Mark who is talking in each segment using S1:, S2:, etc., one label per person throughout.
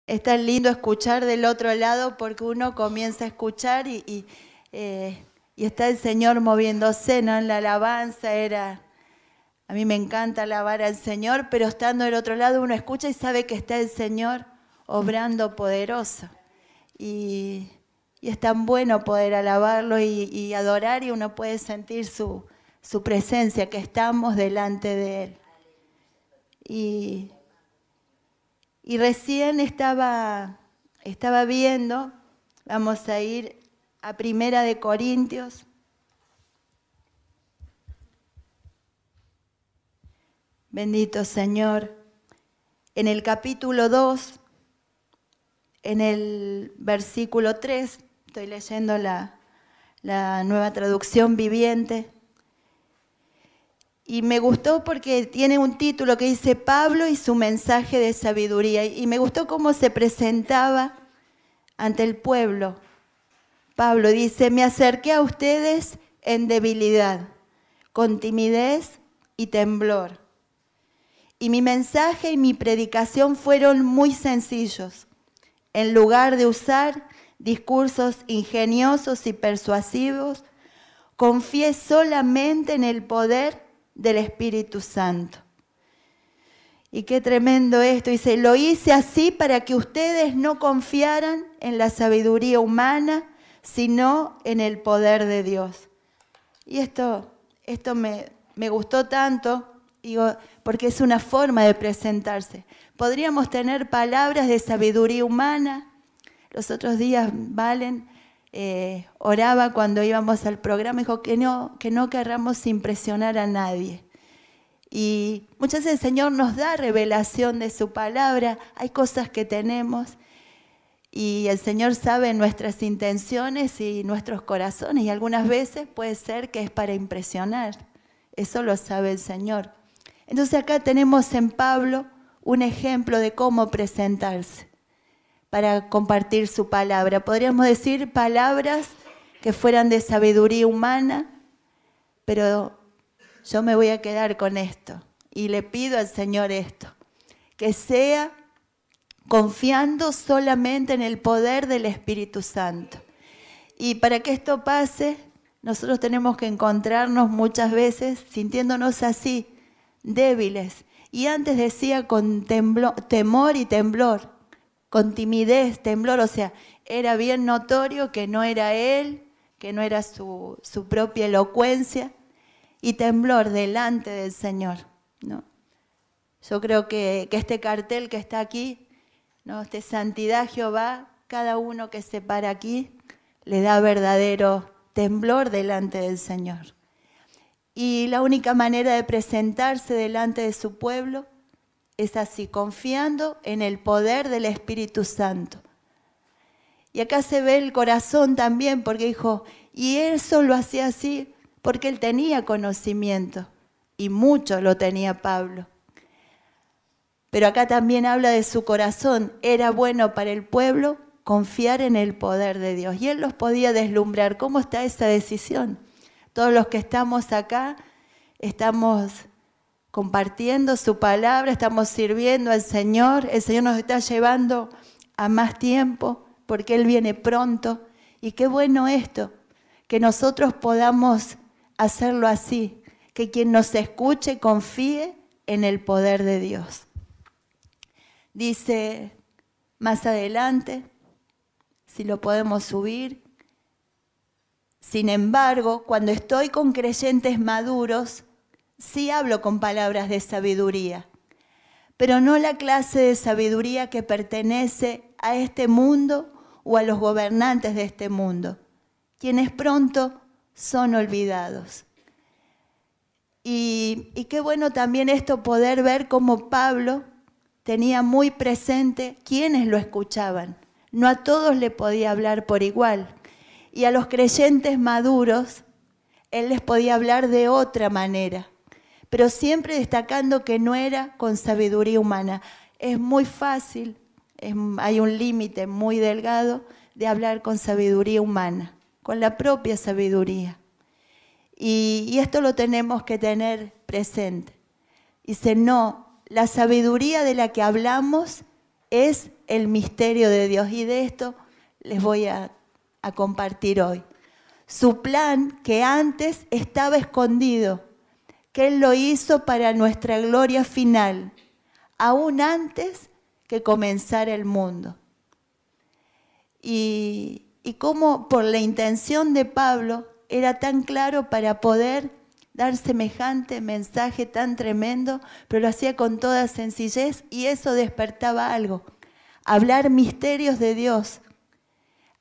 S1: Es tan lindo escuchar del otro lado porque uno comienza a escuchar y está el Señor moviéndose, ¿no? En la alabanza a mí me encanta alabar al Señor, pero estando del otro lado uno escucha y sabe que está el Señor obrando poderoso. Y es tan bueno poder alabarlo y adorar, y uno puede sentir su presencia, que estamos delante de Él. Y recién estaba viendo, vamos a ir a Primera de Corintios. Bendito Señor. En el capítulo 2, en el versículo 3, estoy leyendo la Nueva Traducción Viviente. Y me gustó porque tiene un título que dice Pablo y su mensaje de sabiduría. Y me gustó cómo se presentaba ante el pueblo. Pablo dice, me acerqué a ustedes en debilidad, con timidez y temblor. Y mi mensaje y mi predicación fueron muy sencillos. En lugar de usar discursos ingeniosos y persuasivos, confié solamente en el poder del Espíritu Santo. Y qué tremendo esto. Dice, lo hice así para que ustedes no confiaran en la sabiduría humana, sino en el poder de Dios. Y esto me gustó tanto, digo, porque es una forma de presentarse. Podríamos tener palabras de sabiduría humana. Los otros días, Valen oraba cuando íbamos al programa, dijo que no querramos impresionar a nadie. Y muchas veces el Señor nos da revelación de su palabra, hay cosas que tenemos y el Señor sabe nuestras intenciones y nuestros corazones, y algunas veces puede ser que es para impresionar, eso lo sabe el Señor. Entonces acá tenemos en Pablo un ejemplo de cómo presentarse para compartir su palabra. Podríamos decir palabras que fueran de sabiduría humana, pero yo me voy a quedar con esto y le pido al Señor esto, que sea confiando solamente en el poder del Espíritu Santo. Y para que esto pase, nosotros tenemos que encontrarnos muchas veces sintiéndonos así, débiles. Y antes decía con temor y temblor, con timidez, temblor, o sea, era bien notorio que no era él, que no era su propia elocuencia, y temblor delante del Señor, ¿no? Yo creo que este cartel que está aquí, ¿no? Este Santidad Jehová, cada uno que se para aquí, le da verdadero temblor delante del Señor. Y la única manera de presentarse delante de su pueblo es así, confiando en el poder del Espíritu Santo. Y acá se ve el corazón también, porque dijo, y eso lo hacía así porque él tenía conocimiento, y mucho lo tenía Pablo. Pero acá también habla de su corazón, era bueno para el pueblo confiar en el poder de Dios. Y él los podía deslumbrar. ¿Cómo está esa decisión? Todos los que estamos acá, estamos compartiendo su palabra, estamos sirviendo al Señor. El Señor nos está llevando a más tiempo porque Él viene pronto. Y qué bueno esto, que nosotros podamos hacerlo así, que quien nos escuche confíe en el poder de Dios. Dice más adelante, si lo podemos subir, sin embargo, cuando estoy con creyentes maduros, sí hablo con palabras de sabiduría, pero no la clase de sabiduría que pertenece a este mundo o a los gobernantes de este mundo, quienes pronto son olvidados. Y qué bueno también esto, poder ver cómo Pablo tenía muy presente quiénes lo escuchaban. No a todos le podía hablar por igual. Y a los creyentes maduros, él les podía hablar de otra manera, pero siempre destacando que no era con sabiduría humana. Es muy fácil, hay un límite muy delgado de hablar con sabiduría humana, con la propia sabiduría. Y esto lo tenemos que tener presente. Dice, no, la sabiduría de la que hablamos es el misterio de Dios y de esto les voy a compartir hoy. Su plan que antes estaba escondido, que Él lo hizo para nuestra gloria final, aún antes que comenzara el mundo. Y cómo por la intención de Pablo era tan claro para poder dar semejante mensaje tan tremendo, pero lo hacía con toda sencillez y eso despertaba algo. Hablar misterios de Dios.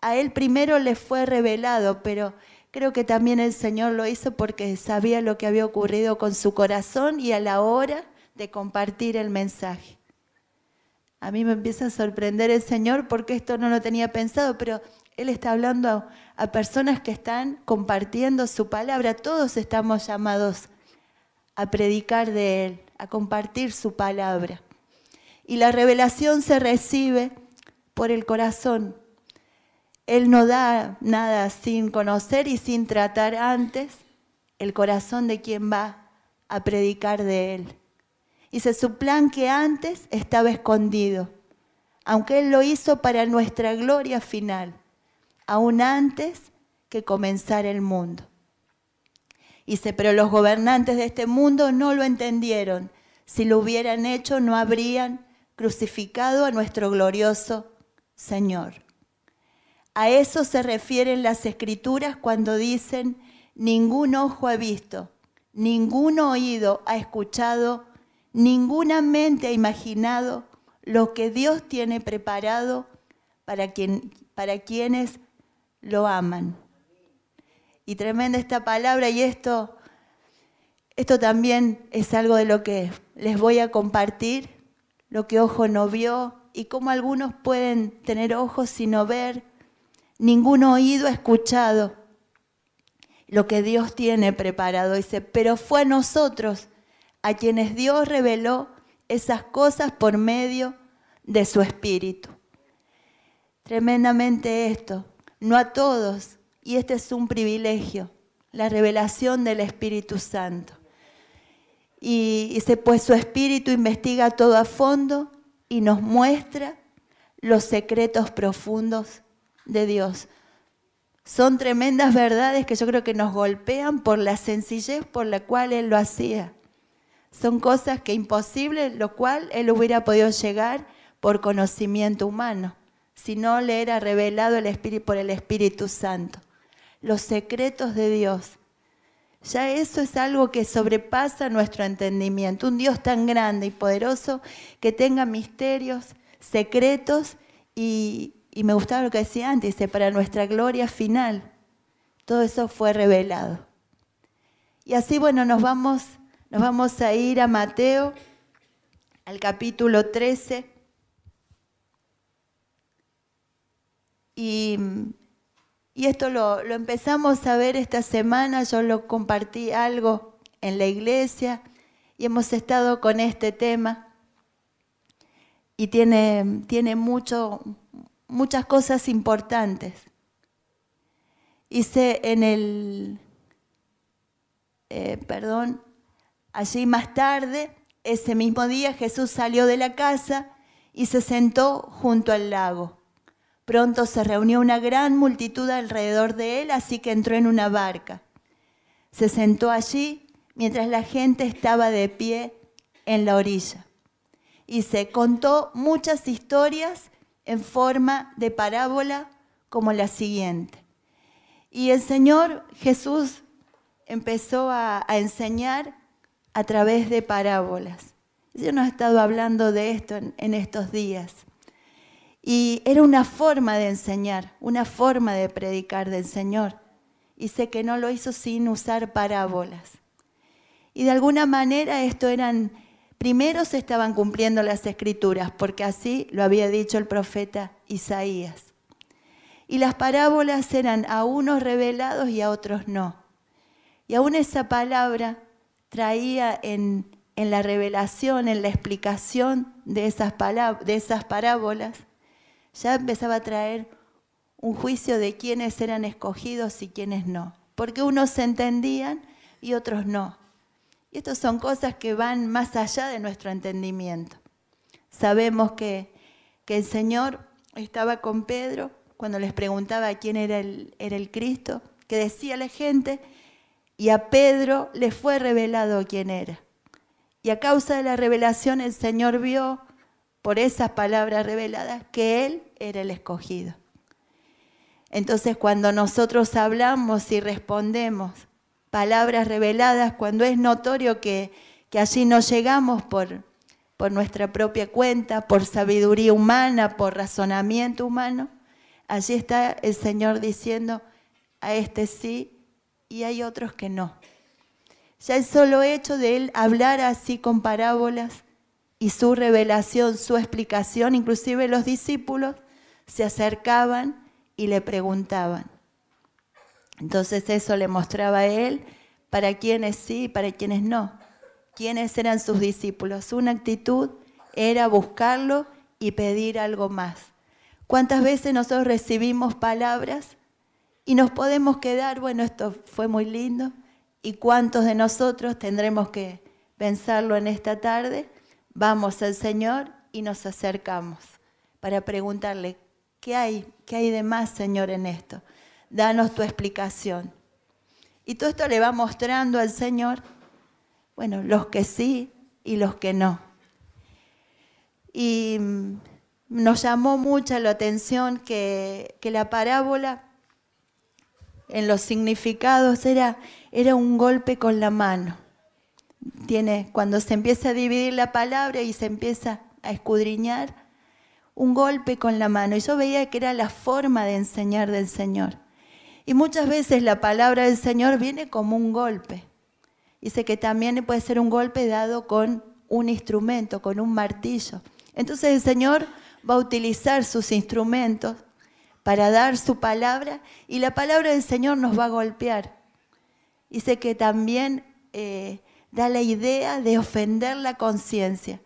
S1: A él primero le fue revelado, pero creo que también el Señor lo hizo porque sabía lo que había ocurrido con su corazón y a la hora de compartir el mensaje. A mí me empieza a sorprender el Señor porque esto no lo tenía pensado, pero Él está hablando a personas que están compartiendo su palabra. Todos estamos llamados a predicar de Él, a compartir su palabra. Y la revelación se recibe por el corazón. Él no da nada sin conocer y sin tratar antes el corazón de quien va a predicar de Él. Dice, su plan que antes estaba escondido, aunque Él lo hizo para nuestra gloria final, aún antes que comenzara el mundo. Dice, pero los gobernantes de este mundo no lo entendieron. Si lo hubieran hecho, no habrían crucificado a nuestro glorioso Señor. A eso se refieren las Escrituras cuando dicen, ningún ojo ha visto, ningún oído ha escuchado, ninguna mente ha imaginado lo que Dios tiene preparado para quienes lo aman. Y tremenda esta palabra y esto también es algo de lo que les voy a compartir, lo que ojo no vio y cómo algunos pueden tener ojos y no ver, ningún oído ha escuchado lo que Dios tiene preparado. Dice, pero fue a nosotros a quienes Dios reveló esas cosas por medio de su Espíritu. Tremendamente esto, no a todos, y este es un privilegio, la revelación del Espíritu Santo. Y dice, pues su Espíritu investiga todo a fondo y nos muestra los secretos profundos de Dios. Son tremendas verdades que yo creo que nos golpean por la sencillez por la cual Él lo hacía. Son cosas que imposible, lo cual Él hubiera podido llegar por conocimiento humano, si no le era revelado el Espíritu por el Espíritu Santo. Los secretos de Dios. Ya eso es algo que sobrepasa nuestro entendimiento. Un Dios tan grande y poderoso que tenga misterios, secretos y me gustaba lo que decía antes, dice, para nuestra gloria final. Todo eso fue revelado. Y así, bueno, nos vamos a ir a Mateo, al capítulo 13. Y esto lo empezamos a ver esta semana, yo lo compartí algo en la iglesia y hemos estado con este tema. Y tiene muchas cosas importantes. Dice allí más tarde, ese mismo día Jesús salió de la casa y se sentó junto al lago. Pronto se reunió una gran multitud alrededor de él, así que entró en una barca. Se sentó allí mientras la gente estaba de pie en la orilla. Y se contó muchas historias en forma de parábola como la siguiente. Y el Señor Jesús empezó a enseñar a través de parábolas. Dios nos ha estado hablando de esto en estos días. Y era una forma de enseñar, una forma de predicar del Señor. Y sé que no lo hizo sin usar parábolas. Y de alguna manera primero se estaban cumpliendo las Escrituras, porque así lo había dicho el profeta Isaías. Y las parábolas eran a unos revelados y a otros no. Y aún esa palabra traía en la revelación, en la explicación de esas parábolas, ya empezaba a traer un juicio de quiénes eran escogidos y quiénes no. Porque unos se entendían y otros no. Y estas son cosas que van más allá de nuestro entendimiento. Sabemos que que el Señor estaba con Pedro cuando les preguntaba quién era el Cristo, que decía la gente, y a Pedro le fue revelado quién era. Y a causa de la revelación el Señor vio, por esas palabras reveladas, que Él era el escogido. Entonces cuando nosotros hablamos y respondemos palabras reveladas, cuando es notorio que allí no llegamos por nuestra propia cuenta, por sabiduría humana, por razonamiento humano, allí está el Señor diciendo, a este sí y hay otros que no. Ya el solo hecho de Él hablar así con parábolas y su revelación, su explicación, inclusive los discípulos se acercaban y le preguntaban. Entonces eso le mostraba a Él para quienes sí y para quienes no. ¿Quiénes eran sus discípulos? Una actitud era buscarlo y pedir algo más. ¿Cuántas veces nosotros recibimos palabras y nos podemos quedar, bueno, esto fue muy lindo, y cuántos de nosotros tendremos que pensarlo en esta tarde? Vamos al Señor y nos acercamos para preguntarle, ¿qué hay de más, Señor, en esto? Danos tu explicación. Y todo esto le va mostrando al Señor, bueno, los que sí y los que no. Y nos llamó mucho la atención que la parábola, en los significados, era un golpe con la mano. Cuando se empieza a dividir la palabra y se empieza a escudriñar, un golpe con la mano. Y yo veía que era la forma de enseñar del Señor. Y muchas veces la palabra del Señor viene como un golpe. Dice que también puede ser un golpe dado con un instrumento, con un martillo. Entonces el Señor va a utilizar sus instrumentos para dar su palabra y la palabra del Señor nos va a golpear. Dice que también da la idea de ofender la conciencia.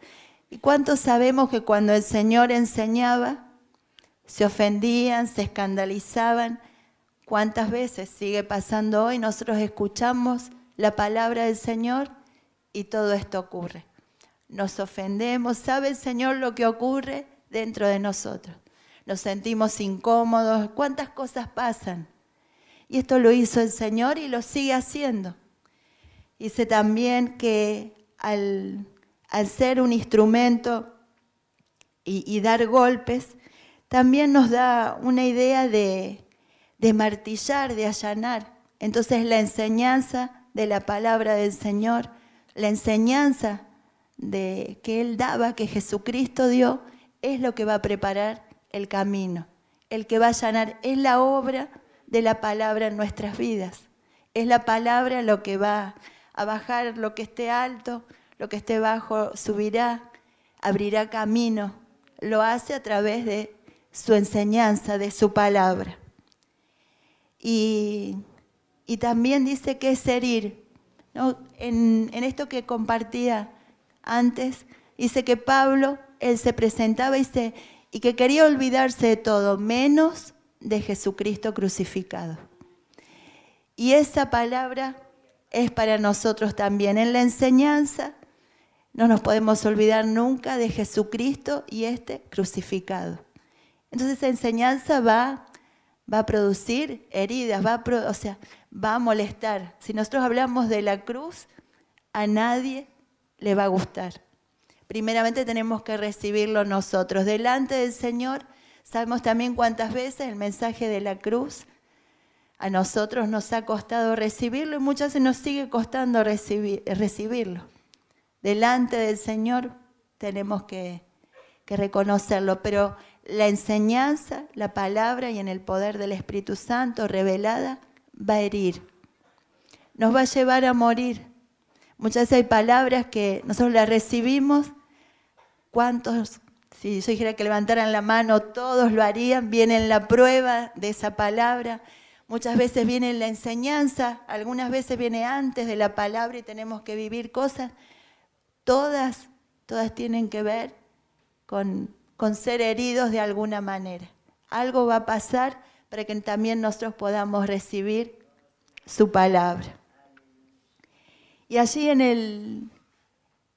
S1: ¿Y cuántos sabemos que cuando el Señor enseñaba, se ofendían, se escandalizaban? ¿Cuántas veces sigue pasando hoy? Nosotros escuchamos la palabra del Señor y todo esto ocurre. Nos ofendemos, ¿sabe el Señor lo que ocurre dentro de nosotros? Nos sentimos incómodos, cuántas cosas pasan. Y esto lo hizo el Señor y lo sigue haciendo. Dice también que al ser un instrumento y dar golpes, también nos da una idea de martillar, de allanar. Entonces la enseñanza de la palabra del Señor, la enseñanza que Él daba, que Jesucristo dio, es lo que va a preparar el camino, el que va a allanar, es la obra de la palabra en nuestras vidas. Es la palabra lo que va a bajar lo que esté alto, lo que esté bajo subirá, abrirá camino. Lo hace a través de su enseñanza, de su palabra. Y también dice que es herir, ¿no? En esto que compartía antes, dice que Pablo, él se presentaba y que quería olvidarse de todo, menos de Jesucristo crucificado. Y esa palabra es para nosotros también. En la enseñanza no nos podemos olvidar nunca de Jesucristo y crucificado. Entonces esa enseñanza va a producir heridas, va a molestar. Si nosotros hablamos de la cruz, a nadie le va a gustar. Primeramente tenemos que recibirlo nosotros. Delante del Señor, sabemos también cuántas veces el mensaje de la cruz a nosotros nos ha costado recibirlo y muchas veces nos sigue costando recibirlo. Delante del Señor tenemos que reconocerlo, pero la enseñanza, la palabra y en el poder del Espíritu Santo revelada va a herir, nos va a llevar a morir. Muchas veces hay palabras que nosotros las recibimos. ¿Cuántos? Si yo dijera que levantaran la mano, todos lo harían. Viene la prueba de esa palabra. Muchas veces viene la enseñanza, algunas veces viene antes de la palabra y tenemos que vivir cosas. Todas tienen que ver con ser heridos de alguna manera. Algo va a pasar para que también nosotros podamos recibir su palabra. Y allí en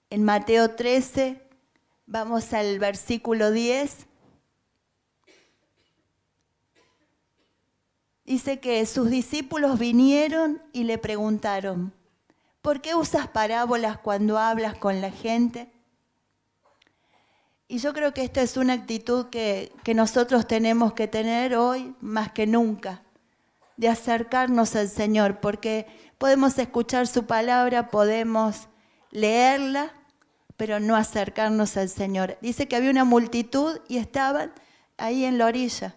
S1: Mateo 13, vamos al versículo 10, Dice que sus discípulos vinieron y le preguntaron, ¿por qué usas parábolas cuando hablas con la gente? Y yo creo que esta es una actitud que nosotros tenemos que tener hoy más que nunca, de acercarnos al Señor, porque podemos escuchar su palabra, podemos leerla, pero no acercarnos al Señor. Dice que había una multitud y estaban ahí en la orilla.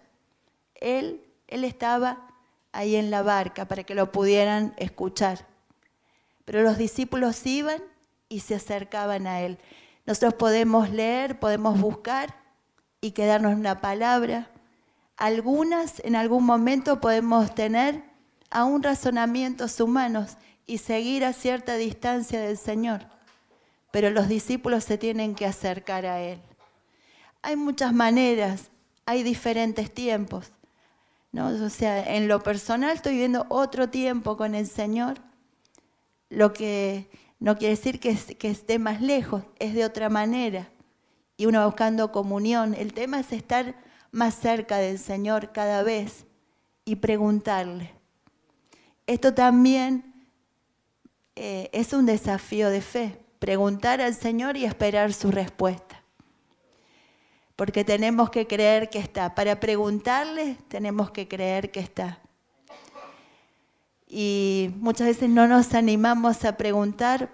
S1: Él estaba ahí en la barca para que lo pudieran escuchar. Pero los discípulos iban y se acercaban a Él. Nosotros podemos leer, podemos buscar y quedarnos en una palabra. Algunas, en algún momento, podemos tener aún razonamientos humanos y seguir a cierta distancia del Señor. Pero los discípulos se tienen que acercar a Él. Hay muchas maneras, hay diferentes tiempos, ¿no? O sea, en lo personal estoy viviendo otro tiempo con el Señor, lo que no quiere decir que esté más lejos, es de otra manera. Y uno va buscando comunión. El tema es estar más cerca del Señor cada vez y preguntarle. Esto también es un desafío de fe, preguntar al Señor y esperar su respuesta. Porque tenemos que creer que está. Para preguntarle tenemos que creer que está. Y muchas veces no nos animamos a preguntar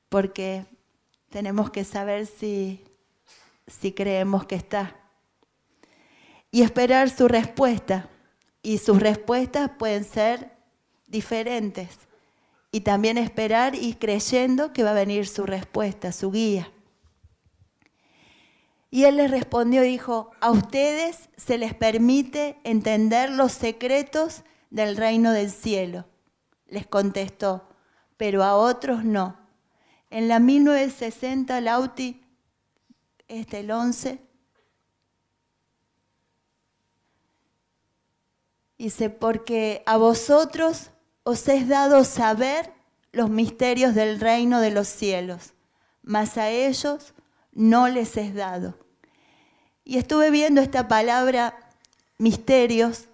S1: porque tenemos que saber si creemos que está. Y esperar su respuesta. Y sus respuestas pueden ser diferentes. Y también esperar y creyendo que va a venir su respuesta, su guía. Y él les respondió y dijo, a ustedes se les permite entender los secretos del reino del cielo. Les contestó, pero a otros no. En la 1960, Lauti, el 11, dice, porque a vosotros os es dado saber los misterios del reino de los cielos, mas a ellos no les es dado. Y estuve viendo esta palabra, misterios,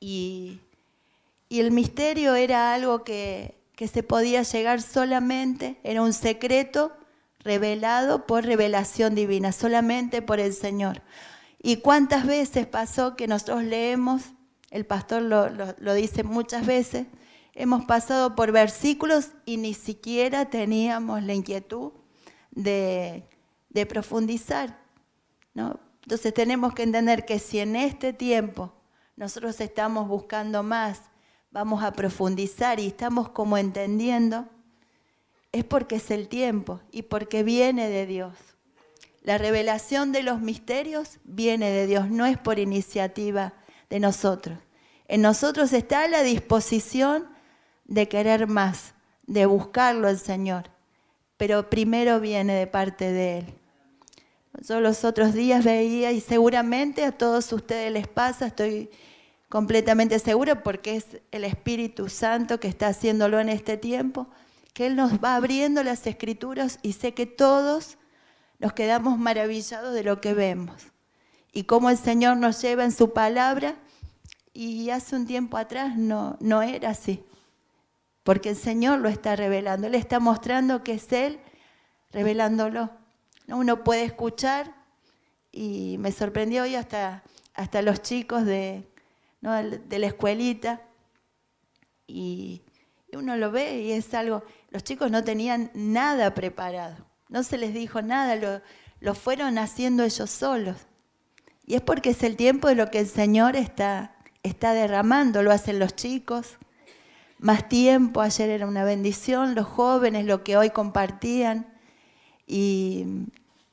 S1: y el misterio era algo que se podía llegar solamente, era un secreto revelado por revelación divina, solamente por el Señor. ¿Y cuántas veces pasó que nosotros leemos, el pastor lo dice muchas veces, hemos pasado por versículos y ni siquiera teníamos la inquietud de profundizar, ¿no? Entonces tenemos que entender que si en este tiempo nosotros estamos buscando más, vamos a profundizar y estamos como entendiendo, es porque es el tiempo y porque viene de Dios. La revelación de los misterios viene de Dios, no es por iniciativa de nosotros. En nosotros está la disposición de querer más, de buscarlo al Señor, pero primero viene de parte de Él. Yo los otros días veía, y seguramente a todos ustedes les pasa, estoy completamente segura porque es el Espíritu Santo que está haciéndolo en este tiempo, que Él nos va abriendo las Escrituras y sé que todos nos quedamos maravillados de lo que vemos y cómo el Señor nos lleva en su palabra, y hace un tiempo atrás no era así, porque el Señor lo está revelando, Él está mostrando que es Él revelándolo. Uno puede escuchar, y me sorprendió hoy hasta los chicos de la escuelita, y uno lo ve y es algo, los chicos no tenían nada preparado, no se les dijo nada, lo fueron haciendo ellos solos. Y es porque es el tiempo de lo que el Señor está derramando, lo hacen los chicos, más tiempo, ayer era una bendición, los jóvenes, lo que hoy compartían, y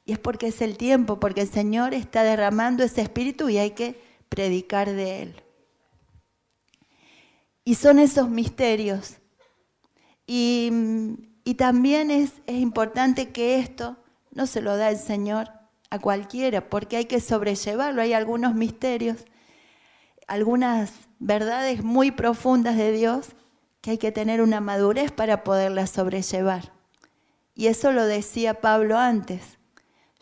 S1: es porque es el tiempo, porque el Señor está derramando ese espíritu y hay que predicar de Él. Y son esos misterios. Y también es importante que esto no se lo da el Señor a cualquiera, porque hay que sobrellevarlo. Hay algunos misterios, algunas verdades muy profundas de Dios que hay que tener una madurez para poderlas sobrellevar. Y eso lo decía Pablo antes.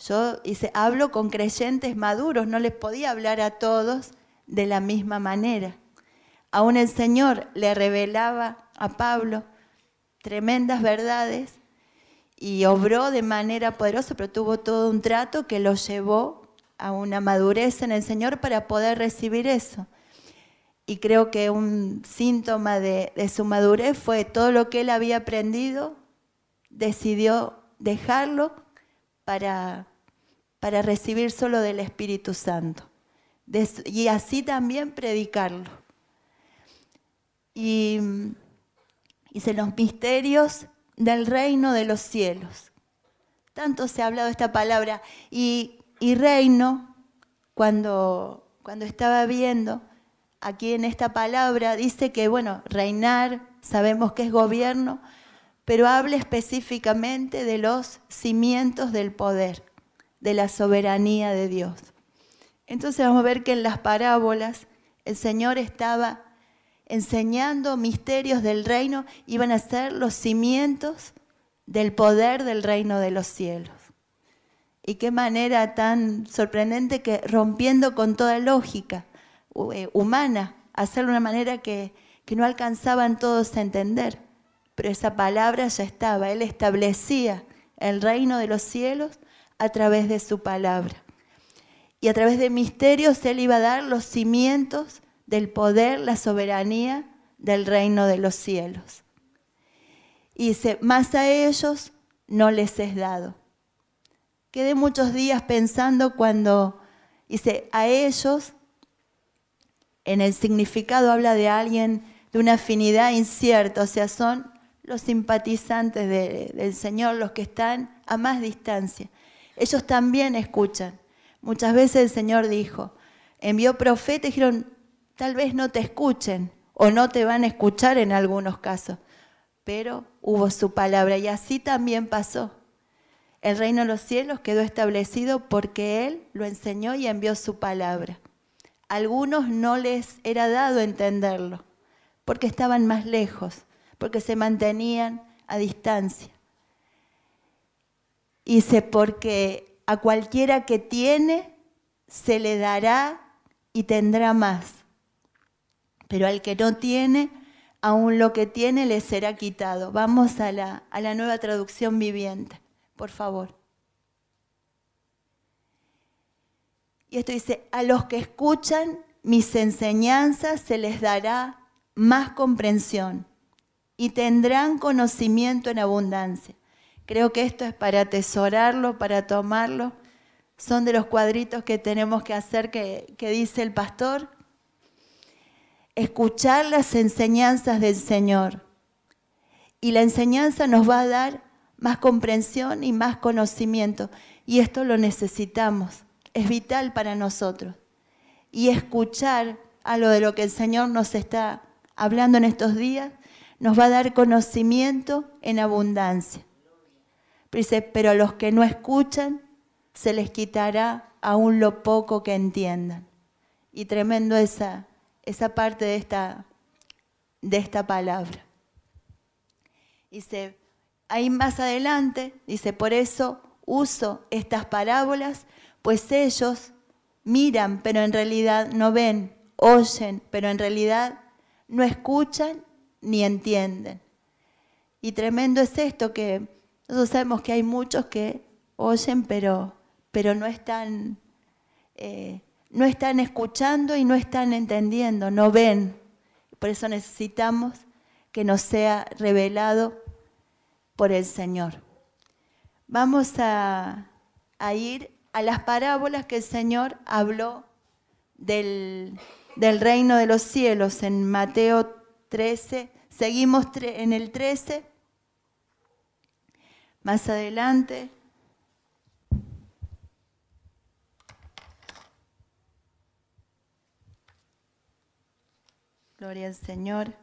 S1: Yo hablo con creyentes maduros, no les podía hablar a todos de la misma manera. Aún el Señor le revelaba a Pablo tremendas verdades y obró de manera poderosa, pero tuvo todo un trato que lo llevó a una madurez en el Señor para poder recibir eso. Y creo que un síntoma de su madurez fue todo lo que él había aprendido, decidió dejarlo para recibir solo del Espíritu Santo. Y así también predicarlo. Y dice los misterios del reino de los cielos. Tanto se ha hablado de esta palabra. Y reino, cuando estaba viendo aquí en esta palabra, dice que, bueno, reinar, sabemos que es gobierno, pero habla específicamente de los cimientos del poder, de la soberanía de Dios. Entonces vamos a ver que en las parábolas el Señor estaba enseñando misterios del reino, iban a ser los cimientos del poder del reino de los cielos. Y qué manera tan sorprendente que rompiendo con toda lógica humana, hacerlo de una manera que no alcanzaban todos a entender. Pero esa palabra ya estaba, Él establecía el reino de los cielos a través de su palabra. Y a través de misterios Él iba a dar los cimientos del poder, la soberanía del reino de los cielos. Y dice, más a ellos no les es dado. Quedé muchos días pensando cuando dice a ellos, en el significado habla de alguien de una afinidad incierta, o sea, son los simpatizantes del Señor, los que están a más distancia. Ellos también escuchan. Muchas veces el Señor dijo, envió profetas y dijeron, tal vez no te escuchen o no te van a escuchar en algunos casos, pero hubo su palabra y así también pasó. El reino de los cielos quedó establecido porque Él lo enseñó y envió su palabra. A algunos no les era dado entenderlo porque estaban más lejos, porque se mantenían a distancia. Y dice, porque a cualquiera que tiene se le dará y tendrá más. Pero al que no tiene, aún lo que tiene le será quitado. Vamos a la Nueva Traducción Viviente, por favor. Y esto dice, a los que escuchan mis enseñanzas se les dará más comprensión y tendrán conocimiento en abundancia. Creo que esto es para atesorarlo, para tomarlo. Son de los cuadritos que tenemos que hacer que dice el pastor. Escuchar las enseñanzas del Señor. Y la enseñanza nos va a dar más comprensión y más conocimiento. Y esto lo necesitamos. Es vital para nosotros. Y escuchar algo de lo que el Señor nos está hablando en estos días nos va a dar conocimiento en abundancia. Pero dice, pero a los que no escuchan se les quitará aún lo poco que entiendan. Y tremendo esa parte de esta palabra. Dice, ahí más adelante, dice, por eso uso estas parábolas, pues ellos miran, pero en realidad no ven, oyen, pero en realidad no escuchan ni entienden. Y tremendo es esto, que nosotros sabemos que hay muchos que oyen, pero no están escuchando y no están entendiendo, no ven. Por eso necesitamos que nos sea revelado por el Señor. Vamos a ir a las parábolas que el Señor habló del reino de los cielos en Mateo 13. Seguimos en el 13. Más adelante. Gloria al Señor.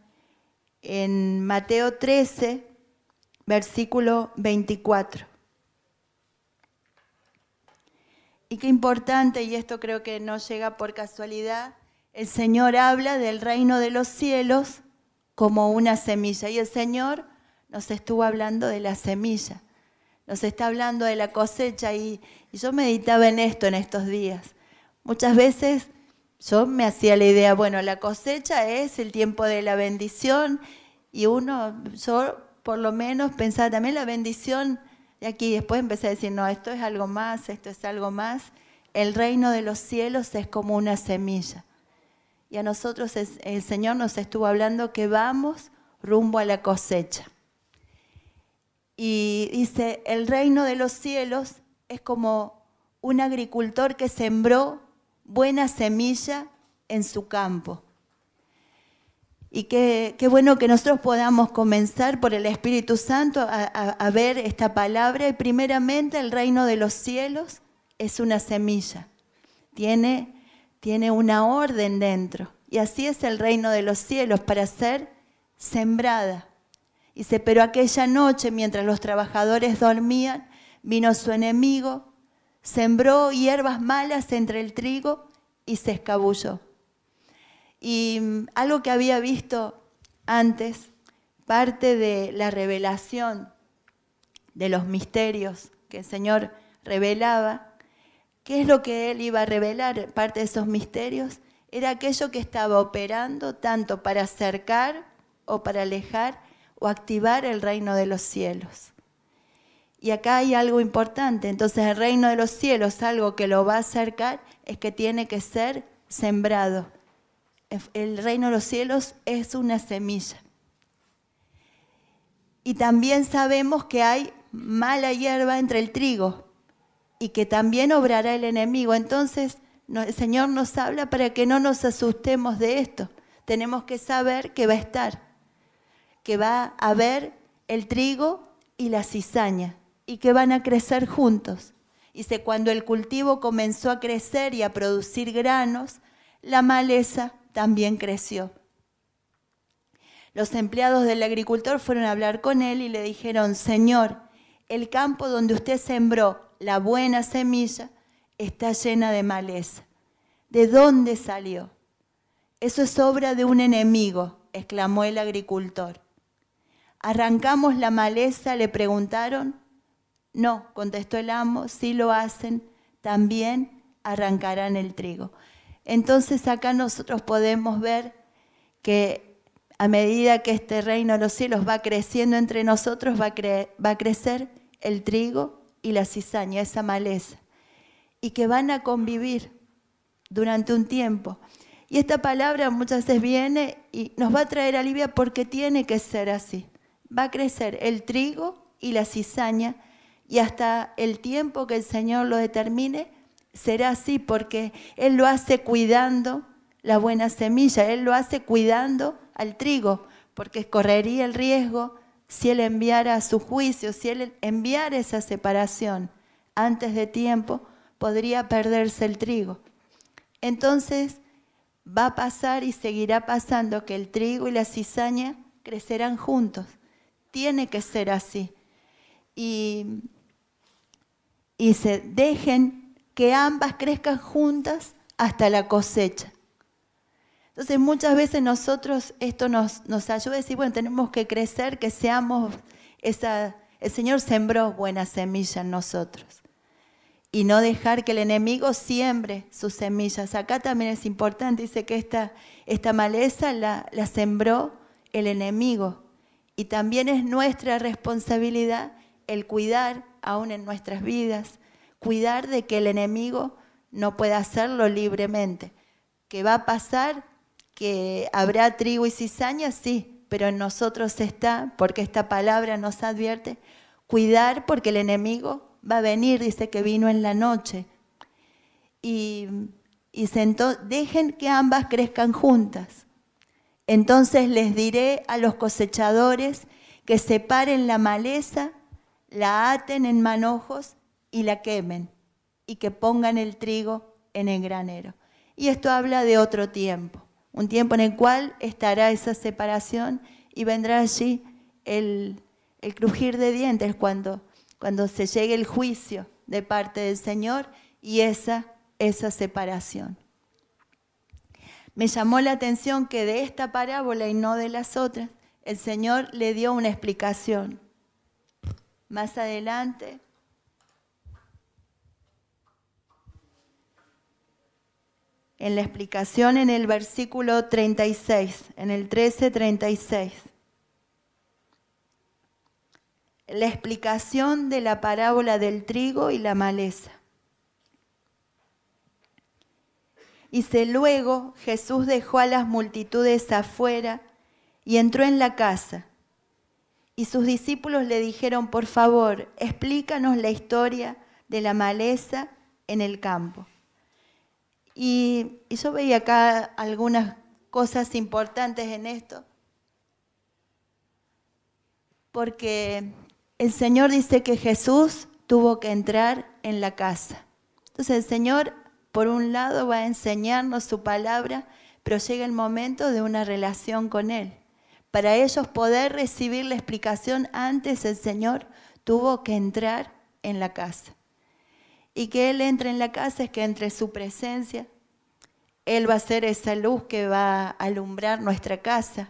S1: En Mateo 13, versículo 24. Y qué importante, y esto creo que no llega por casualidad, el Señor habla del reino de los cielos como una semilla. Y el Señor nos estuvo hablando de la semilla, nos está hablando de la cosecha. Y yo meditaba en esto en estos días. Muchas veces yo me hacía la idea, bueno, la cosecha es el tiempo de la bendición y yo por lo menos pensaba también la bendición de aquí. Después empecé a decir, no, esto es algo más, esto es algo más. El reino de los cielos es como una semilla. Y a nosotros el Señor nos estuvo hablando que vamos rumbo a la cosecha. Y dice, el reino de los cielos es como un agricultor que sembró buena semilla en su campo. Y qué bueno que nosotros podamos comenzar por el Espíritu Santo a ver esta palabra. Y primeramente el reino de los cielos es una semilla. Tiene una orden dentro. Y así es el reino de los cielos, para ser sembrada. Dice, pero aquella noche, mientras los trabajadores dormían, vino su enemigo, sembró hierbas malas entre el trigo y se escabulló. Y algo que había visto antes, parte de la revelación de los misterios que el Señor revelaba, ¿qué es lo que Él iba a revelar? Parte de esos misterios era aquello que estaba operando tanto para acercar o para alejar o activar el reino de los cielos. Y acá hay algo importante. Entonces el reino de los cielos, algo que lo va a acercar, es que tiene que ser sembrado. El reino de los cielos es una semilla. Y también sabemos que hay mala hierba entre el trigo y que también obrará el enemigo. Entonces el Señor nos habla para que no nos asustemos de esto. Tenemos que saber que va a estar, que va a haber el trigo y la cizaña y que van a crecer juntos. Dice, cuando el cultivo comenzó a crecer y a producir granos, la maleza también creció. Los empleados del agricultor fueron a hablar con él y le dijeron, Señor, el campo donde usted sembró la buena semilla está llena de maleza. ¿De dónde salió? Eso es obra de un enemigo, exclamó el agricultor. ¿Arrancamos la maleza?, le preguntaron. No, contestó el amo, si lo hacen, también arrancarán el trigo. Entonces acá nosotros podemos ver que a medida que este reino de los cielos va creciendo entre nosotros, va a crecer el trigo y la cizaña, esa maleza, y que van a convivir durante un tiempo. Y esta palabra muchas veces viene y nos va a traer alivio porque tiene que ser así. Va a crecer el trigo y la cizaña y hasta el tiempo que el Señor lo determine será así, porque Él lo hace cuidando la buena semilla, Él lo hace cuidando al trigo, porque correría el riesgo si Él enviara su juicio, si Él enviara esa separación antes de tiempo, podría perderse el trigo. Entonces va a pasar y seguirá pasando que el trigo y la cizaña crecerán juntos. Tiene que ser así. Y se dejen que ambas crezcan juntas hasta la cosecha. Entonces muchas veces nosotros, esto nos ayuda a decir, bueno, tenemos que crecer, que seamos el Señor sembró buena semilla en nosotros. Y no dejar que el enemigo siembre sus semillas. Acá también es importante, dice que esta maleza la sembró el enemigo. Y también es nuestra responsabilidad el cuidar, aún en nuestras vidas, cuidar de que el enemigo no pueda hacerlo libremente. ¿Qué va a pasar? ¿Que habrá trigo y cizaña? Sí, pero en nosotros está, porque esta palabra nos advierte, cuidar porque el enemigo va a venir, dice que vino en la noche. Y dejen que ambas crezcan juntas. Entonces les diré a los cosechadores que separen la maleza, la aten en manojos y la quemen, y que pongan el trigo en el granero. Y esto habla de otro tiempo, un tiempo en el cual estará esa separación y vendrá allí el crujir de dientes cuando se llegue el juicio de parte del Señor y esa separación. Me llamó la atención que de esta parábola y no de las otras, el Señor le dio una explicación. Más adelante, en la explicación en el versículo 36, en el 13:36. La explicación de la parábola del trigo y la maleza. Dice, luego Jesús dejó a las multitudes afuera y entró en la casa. Y sus discípulos le dijeron, por favor, explícanos la historia de la maleza en el campo. Y yo veía acá algunas cosas importantes en esto, porque el Señor dice que Jesús tuvo que entrar en la casa. Entonces el Señor, por un lado, va a enseñarnos su palabra, pero llega el momento de una relación con Él. Para ellos poder recibir la explicación antes, el Señor tuvo que entrar en la casa. Y que Él entre en la casa es que entre su presencia. Él va a ser esa luz que va a alumbrar nuestra casa.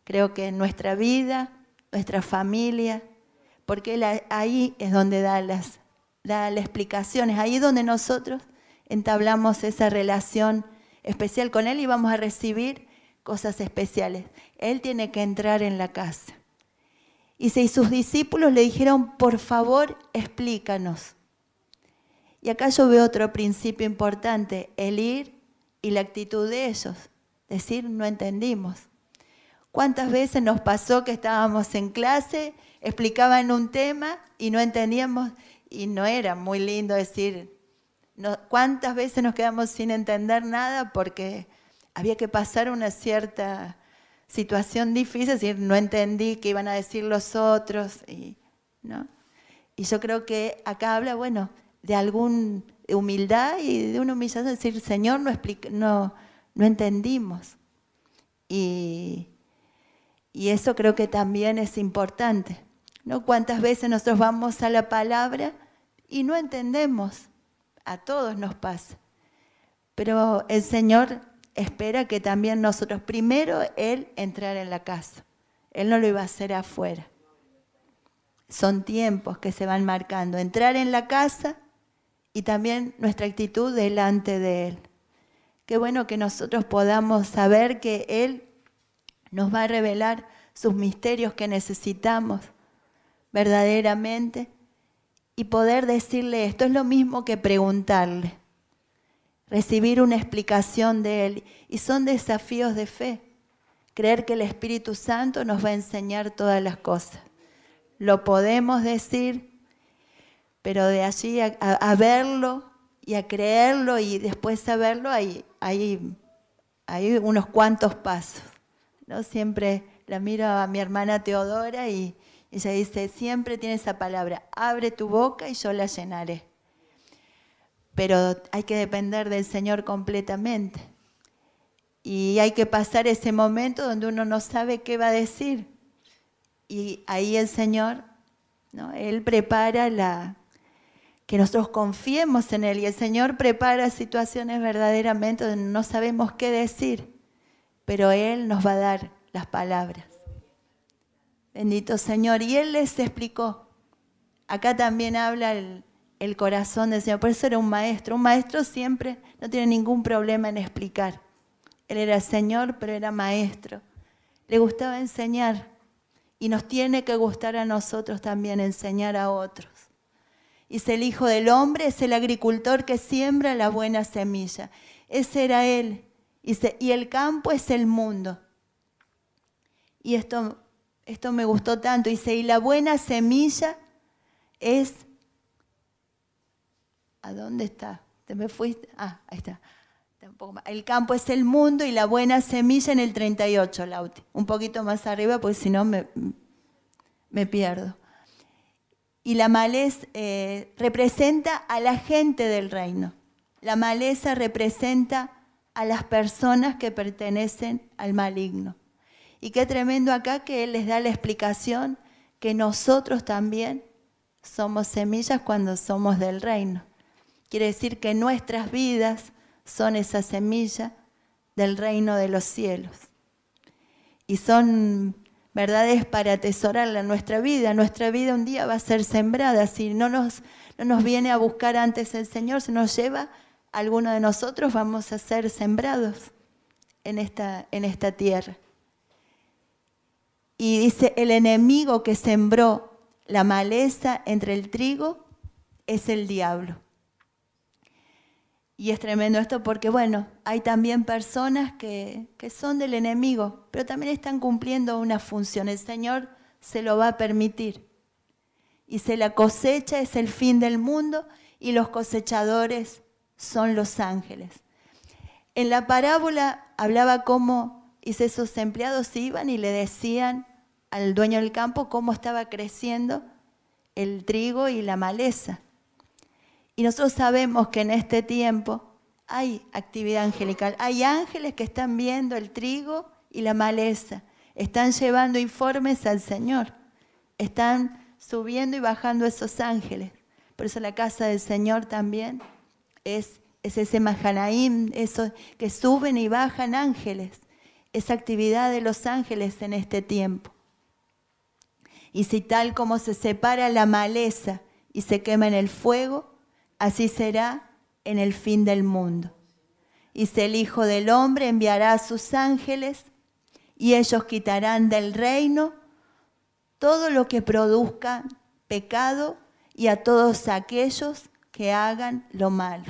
S1: Creo que en nuestra vida, nuestra familia, porque Él ahí es donde da las explicaciones, ahí es donde nosotros entablamos esa relación especial con Él y vamos a recibir cosas especiales. Él tiene que entrar en la casa. Y sus discípulos le dijeron, por favor, explícanos. Y acá yo veo otro principio importante, el ir y la actitud de ellos. Decir, no entendimos. ¿Cuántas veces nos pasó que estábamos en clase, explicaban un tema y no entendíamos? Y no era muy lindo decir, ¿cuántas veces nos quedamos sin entender nada porque había que pasar una cierta situación difícil? Es decir, no entendí qué iban a decir los otros. ¿No? Y yo creo que acá habla, bueno, de alguna humildad y de una humillación, decir, Señor, no entendimos. Y eso creo que también es importante, ¿no? ¿Cuántas veces nosotros vamos a la palabra y no entendemos? A todos nos pasa. Pero el Señor espera que también nosotros, primero Él entrar en la casa. Él no lo iba a hacer afuera. Son tiempos que se van marcando. Entrar en la casa y también nuestra actitud delante de Él. Qué bueno que nosotros podamos saber que Él nos va a revelar sus misterios que necesitamos verdaderamente y poder decirle esto. Es lo mismo que preguntarle, recibir una explicación de Él. Y son desafíos de fe. Creer que el Espíritu Santo nos va a enseñar todas las cosas. Lo podemos decir, pero de allí a verlo y a creerlo y después saberlo hay unos cuantos pasos, ¿no? Siempre la miro a mi hermana Teodora y ella dice, siempre tiene esa palabra, abre tu boca y yo la llenaré. Pero hay que depender del Señor completamente. Y hay que pasar ese momento donde uno no sabe qué va a decir. Y ahí el Señor, ¿no? Él prepara que nosotros confiemos en Él. Y el Señor prepara situaciones verdaderamente donde no sabemos qué decir. Pero Él nos va a dar las palabras. Bendito Señor. Y Él les explicó. Acá también habla el corazón del Señor. Por eso era un maestro. Un maestro siempre no tiene ningún problema en explicar. Él era Señor, pero era maestro. Le gustaba enseñar. Y nos tiene que gustar a nosotros también enseñar a otros. Dice, el Hijo del Hombre es el agricultor que siembra la buena semilla. Ese era Él. Dice, y el campo es el mundo. Y esto me gustó tanto. Dice, y la buena semilla es... ¿A dónde está? ¿Te me fuiste? Ah, ahí está. El campo es el mundo y la buena semilla en el 38, Lauti. Un poquito más arriba, porque si no me pierdo. Y la maleza representa a la gente del reino. La maleza representa a las personas que pertenecen al maligno. Y qué tremendo acá que Él les da la explicación que nosotros también somos semillas cuando somos del reino. Quiere decir que nuestras vidas son esa semilla del reino de los cielos. Y son verdades para atesorarla en nuestra vida. Nuestra vida un día va a ser sembrada. Si no nos viene a buscar antes el Señor, se nos lleva algunos de nosotros vamos a ser sembrados en esta tierra. Y dice, el enemigo que sembró la maleza entre el trigo es el diablo. Y es tremendo esto porque, bueno, hay también personas que son del enemigo, pero también están cumpliendo una función. El Señor se lo va a permitir. Y la cosecha es el fin del mundo y los cosechadores son los ángeles. En la parábola hablaba cómo esos empleados iban y le decían al dueño del campo cómo estaba creciendo el trigo y la maleza. Y nosotros sabemos que en este tiempo hay actividad angelical. Hay ángeles que están viendo el trigo y la maleza. Están llevando informes al Señor. Están subiendo y bajando esos ángeles. Por eso la casa del Señor también es ese Mahanaim, eso que suben y bajan ángeles. Esa actividad de los ángeles en este tiempo. Y si tal como se separa la maleza y se quema en el fuego, así será en el fin del mundo. Y si el Hijo del Hombre enviará a sus ángeles, y ellos quitarán del reino todo lo que produzca pecado y a todos aquellos que hagan lo malo.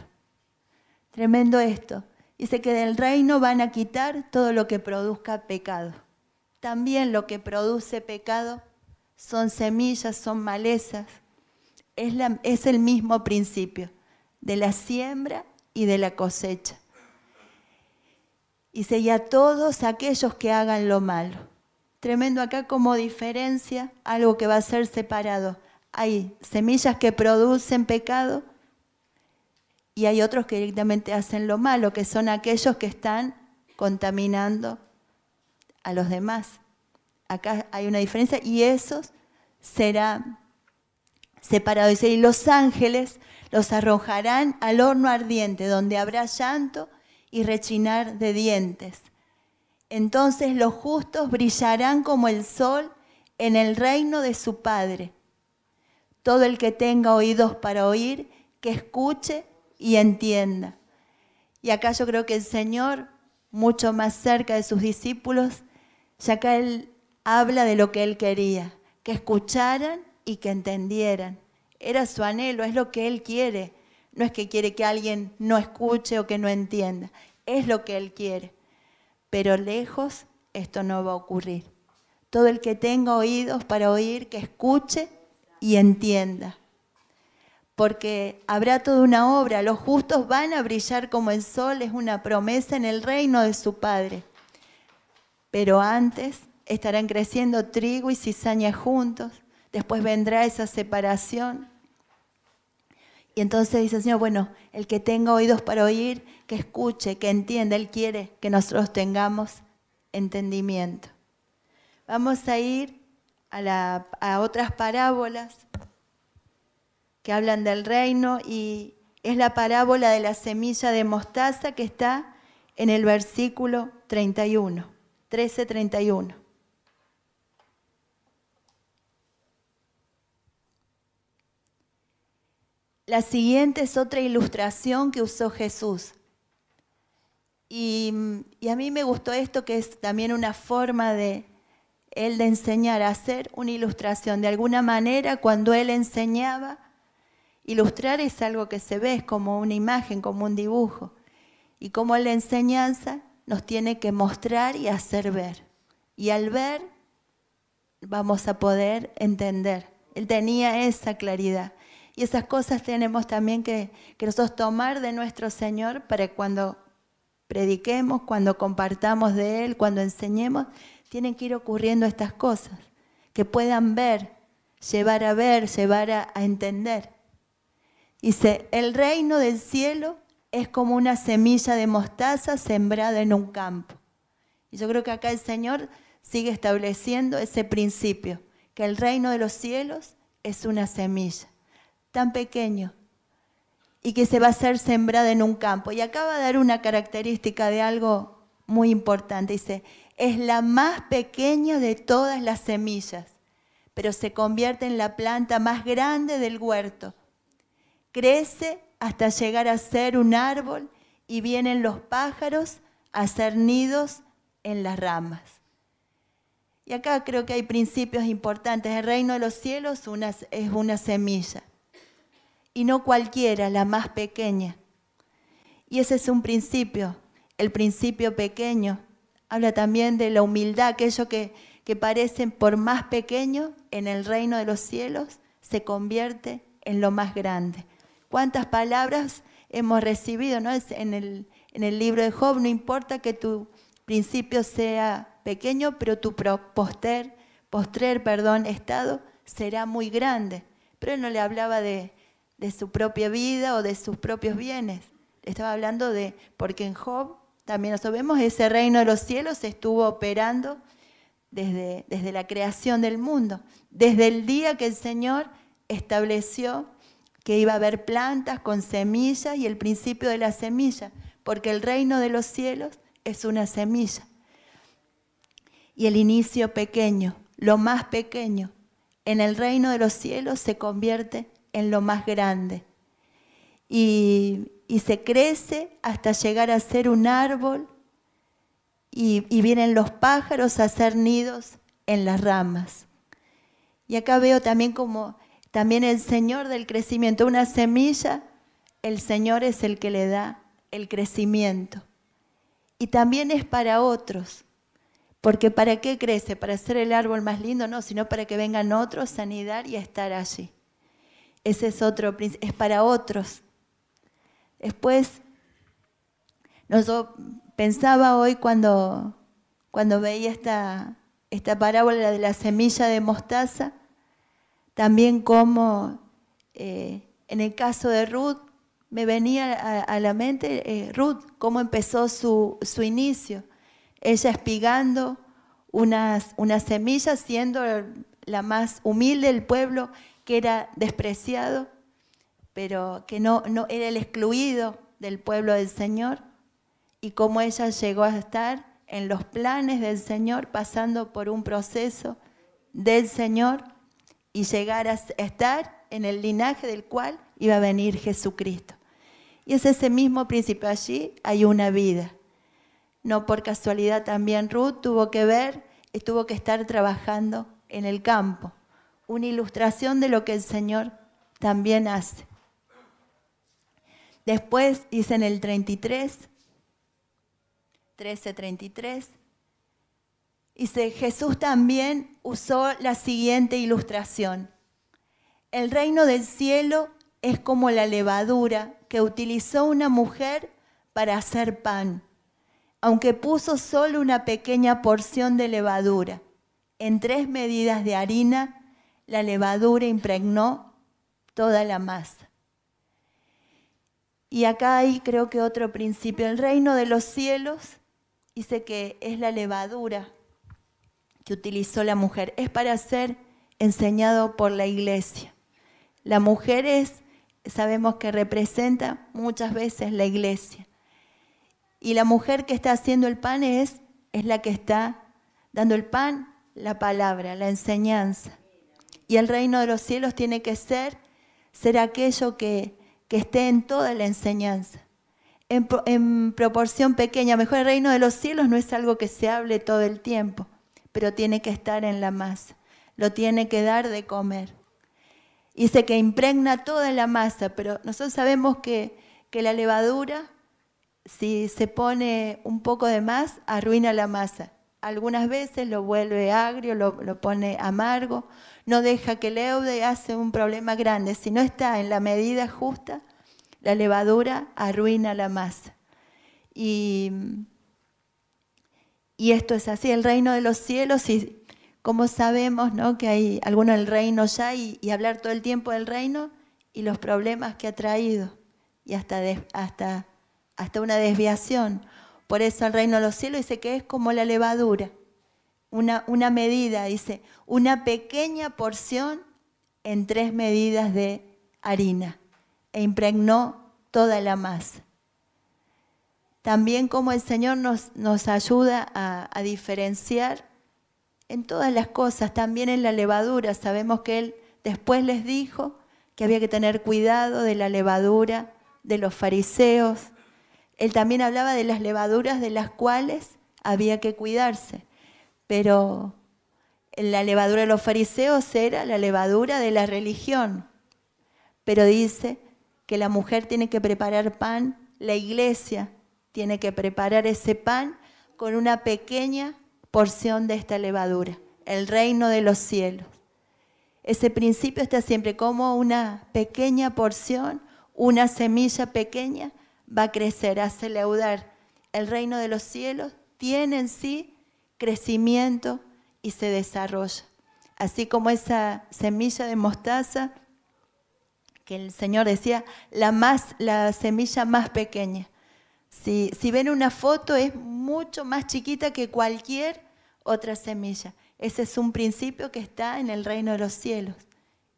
S1: Tremendo esto. Dice que del reino van a quitar todo lo que produzca pecado. También lo que produce pecado son semillas, son malezas. Es el mismo principio de la siembra y de la cosecha. Y a todos aquellos que hagan lo malo. Tremendo acá como diferencia, algo que va a ser separado. Hay semillas que producen pecado y hay otros que directamente hacen lo malo, que son aquellos que están contaminando a los demás. Acá hay una diferencia y esos serán separados. Dice, y los ángeles los arrojarán al horno ardiente, donde habrá llanto y rechinar de dientes. Entonces los justos brillarán como el sol en el reino de su Padre. Todo el que tenga oídos para oír, que escuche y entienda. Y acá yo creo que el Señor, mucho más cerca de sus discípulos, ya acá Él habla de lo que Él quería, que escucharan y que entendieran. Era su anhelo, es lo que Él quiere. No es que quiere que alguien no escuche o que no entienda. Es lo que Él quiere. Pero lejos esto no va a ocurrir. Todo el que tenga oídos para oír, que escuche y entienda. Porque habrá toda una obra. Los justos van a brillar como el sol. Es una promesa en el reino de su Padre. Pero antes estarán creciendo trigo y cizaña juntos. Después vendrá esa separación. Y entonces dice el Señor, bueno, el que tenga oídos para oír, que escuche, que entienda. Él quiere que nosotros tengamos entendimiento. Vamos a ir a otras parábolas que hablan del reino y es la parábola de la semilla de mostaza que está en el versículo 31, 13:31. La siguiente es otra ilustración que usó Jesús. Y a mí me gustó esto, que es también una forma de Él de enseñar, a hacer una ilustración. De alguna manera, cuando Él enseñaba, ilustrar es algo que se ve, es como una imagen, como un dibujo. Y como la enseñanza nos tiene que mostrar y hacer ver. Y al ver, vamos a poder entender. Él tenía esa claridad. Y esas cosas tenemos también que nosotros tomar de nuestro Señor para cuando prediquemos, cuando compartamos de Él, cuando enseñemos, tienen que ir ocurriendo estas cosas. Que puedan ver, llevar a entender. Dice, el reino del cielo es como una semilla de mostaza sembrada en un campo. Y yo creo que acá el Señor sigue estableciendo ese principio, que el reino de los cielos es una semilla tan pequeño y que se va a ser sembrada en un campo. Y acá va a dar una característica de algo muy importante. Dice, es la más pequeña de todas las semillas, pero se convierte en la planta más grande del huerto. Crece hasta llegar a ser un árbol y vienen los pájaros a hacer nidos en las ramas. Y acá creo que hay principios importantes. El reino de los cielos es una semilla. Y no cualquiera, la más pequeña. Y ese es un principio, el principio pequeño. Habla también de la humildad, aquello que parecen por más pequeño, en el reino de los cielos se convierte en lo más grande. ¿Cuántas palabras hemos recibido, ¿no? En el libro de Job? No importa que tu principio sea pequeño, pero tu postrer estado será muy grande. Pero él no le hablaba de su propia vida o de sus propios bienes. Estaba hablando porque en Job, también lo sabemos, ese reino de los cielos estuvo operando desde la creación del mundo, desde el día que el Señor estableció que iba a haber plantas con semillas y el principio de la semilla, porque el reino de los cielos es una semilla. Y el inicio pequeño, lo más pequeño, en el reino de los cielos se convierte en lo más grande. Y se crece hasta llegar a ser un árbol y vienen los pájaros a hacer nidos en las ramas. Y acá veo también como también el Señor del crecimiento, una semilla, el Señor es el que le da el crecimiento. Y también es para otros, porque ¿para qué crece? ¿Para ser el árbol más lindo? No, sino para que vengan otros a anidar y a estar allí. Ese es otro principio, es para otros. Después, yo pensaba hoy cuando veía esta parábola de la semilla de mostaza, también como en el caso de Ruth, me venía a la mente Ruth, cómo empezó su inicio. Ella espigando unas semillas, siendo la más humilde del pueblo, que era despreciado, pero que no era el excluido del pueblo del Señor, y cómo ella llegó a estar en los planes del Señor, pasando por un proceso del Señor, y llegar a estar en el linaje del cual iba a venir Jesucristo. Y es ese mismo principio, allí hay una vida. No por casualidad también Ruth tuvo que estar trabajando en el campo. Una ilustración de lo que el Señor también hace. Después dice en el 13:33, dice, Jesús también usó la siguiente ilustración. El reino del cielo es como la levadura que utilizó una mujer para hacer pan, aunque puso solo una pequeña porción de levadura. En 3 medidas de harina, la levadura impregnó toda la masa. Y acá hay creo que otro principio. El reino de los cielos dice que es la levadura que utilizó la mujer. Es para ser enseñado por la iglesia. La mujer sabemos que representa muchas veces la iglesia. Y la mujer que está haciendo el pan es la que está dando el pan, la palabra, la enseñanza. Y el reino de los cielos tiene que ser aquello que esté en toda la enseñanza. En proporción pequeña. Mejor el reino de los cielos no es algo que se hable todo el tiempo, pero tiene que estar en la masa. Lo tiene que dar de comer. Dice que impregna toda la masa, pero nosotros sabemos que la levadura, si se pone un poco de más, arruina la masa. Algunas veces lo vuelve agrio, lo pone amargo, no deja que leude y hace un problema grande. Si no está en la medida justa, la levadura arruina la masa. Y esto es así, el reino de los cielos, y como sabemos, ¿no?, que hay algunos del reino ya, y hablar todo el tiempo del reino y los problemas que ha traído, y hasta una desviación. Por eso el reino de los cielos dice que es como la levadura, una medida, dice, una pequeña porción en 3 medidas de harina, e impregnó toda la masa. También como el Señor nos ayuda a diferenciar en todas las cosas, también en la levadura. Sabemos que Él después les dijo que había que tener cuidado de la levadura de los fariseos. Él también hablaba de las levaduras de las cuales había que cuidarse. Pero la levadura de los fariseos era la levadura de la religión. Pero dice que la mujer tiene que preparar pan, la iglesia tiene que preparar ese pan con una pequeña porción de esta levadura, el reino de los cielos. Ese principio está siempre como una pequeña porción, una semilla pequeña va a crecer, hace leudar. El reino de los cielos tiene en sí crecimiento y se desarrolla. Así como esa semilla de mostaza, que el Señor decía, la semilla más pequeña. Si ven una foto, es mucho más chiquita que cualquier otra semilla. Ese es un principio que está en el reino de los cielos,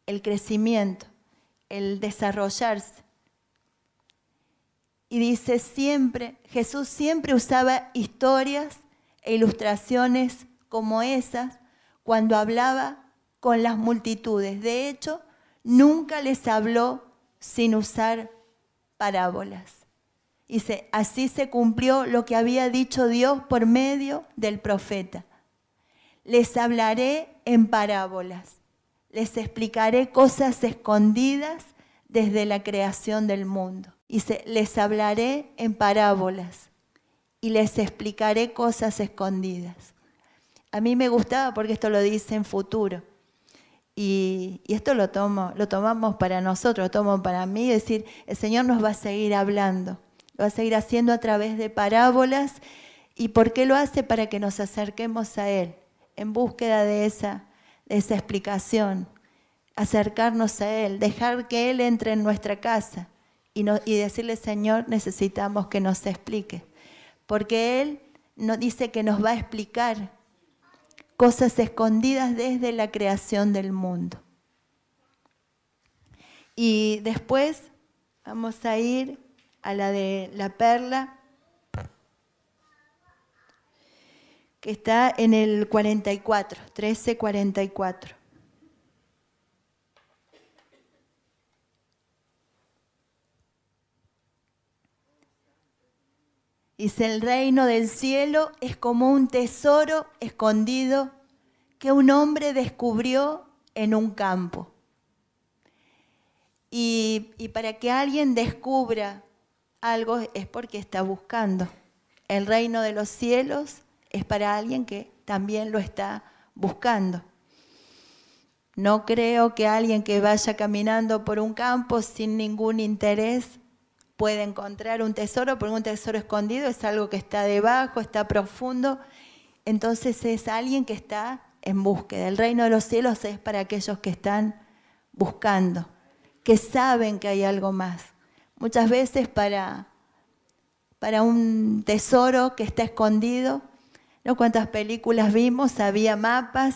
S1: el crecimiento, el desarrollarse. Y dice Jesús siempre usaba historias e ilustraciones como esas cuando hablaba con las multitudes. De hecho, nunca les habló sin usar parábolas. Dice, así se cumplió lo que había dicho Dios por medio del profeta. Les hablaré en parábolas, les explicaré cosas escondidas desde la creación del mundo. Dice, les hablaré en parábolas y les explicaré cosas escondidas. A mí me gustaba porque esto lo dice en futuro. Y esto lo tomamos para nosotros, lo tomo para mí, es decir, el Señor nos va a seguir hablando, lo va a seguir haciendo a través de parábolas. ¿Y por qué lo hace? Para que nos acerquemos a Él, en búsqueda de esa explicación, acercarnos a Él, dejar que Él entre en nuestra casa y decirle, Señor, necesitamos que nos explique, porque Él nos dice que nos va a explicar cosas escondidas desde la creación del mundo. Y después vamos a ir a la de la perla, que está en el 44, 13:44. Dice, el reino del cielo es como un tesoro escondido que un hombre descubrió en un campo. Y para que alguien descubra algo es porque está buscando. El reino de los cielos es para alguien que también lo está buscando. No creo que alguien que vaya caminando por un campo sin ningún interés puede encontrar un tesoro, porque un tesoro escondido es algo que está debajo, está profundo. Entonces es alguien que está en búsqueda. El reino de los cielos es para aquellos que están buscando, que saben que hay algo más. Muchas veces para un tesoro que está escondido, ¿no? ¿Cuántas películas vimos? Había mapas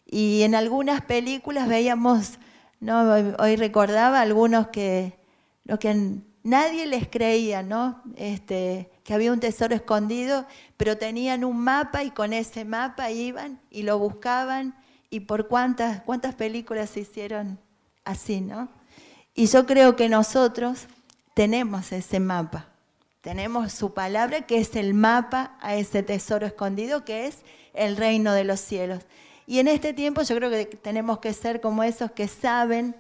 S1: y en algunas películas veíamos, ¿no? Hoy recordaba algunos que nadie les creía, ¿no? Que había un tesoro escondido, pero tenían un mapa y con ese mapa iban y lo buscaban. ¿Y por cuántas películas se hicieron así, no? Y yo creo que nosotros tenemos ese mapa. Tenemos su palabra, que es el mapa a ese tesoro escondido, que es el reino de los cielos. Y en este tiempo yo creo que tenemos que ser como esos que saben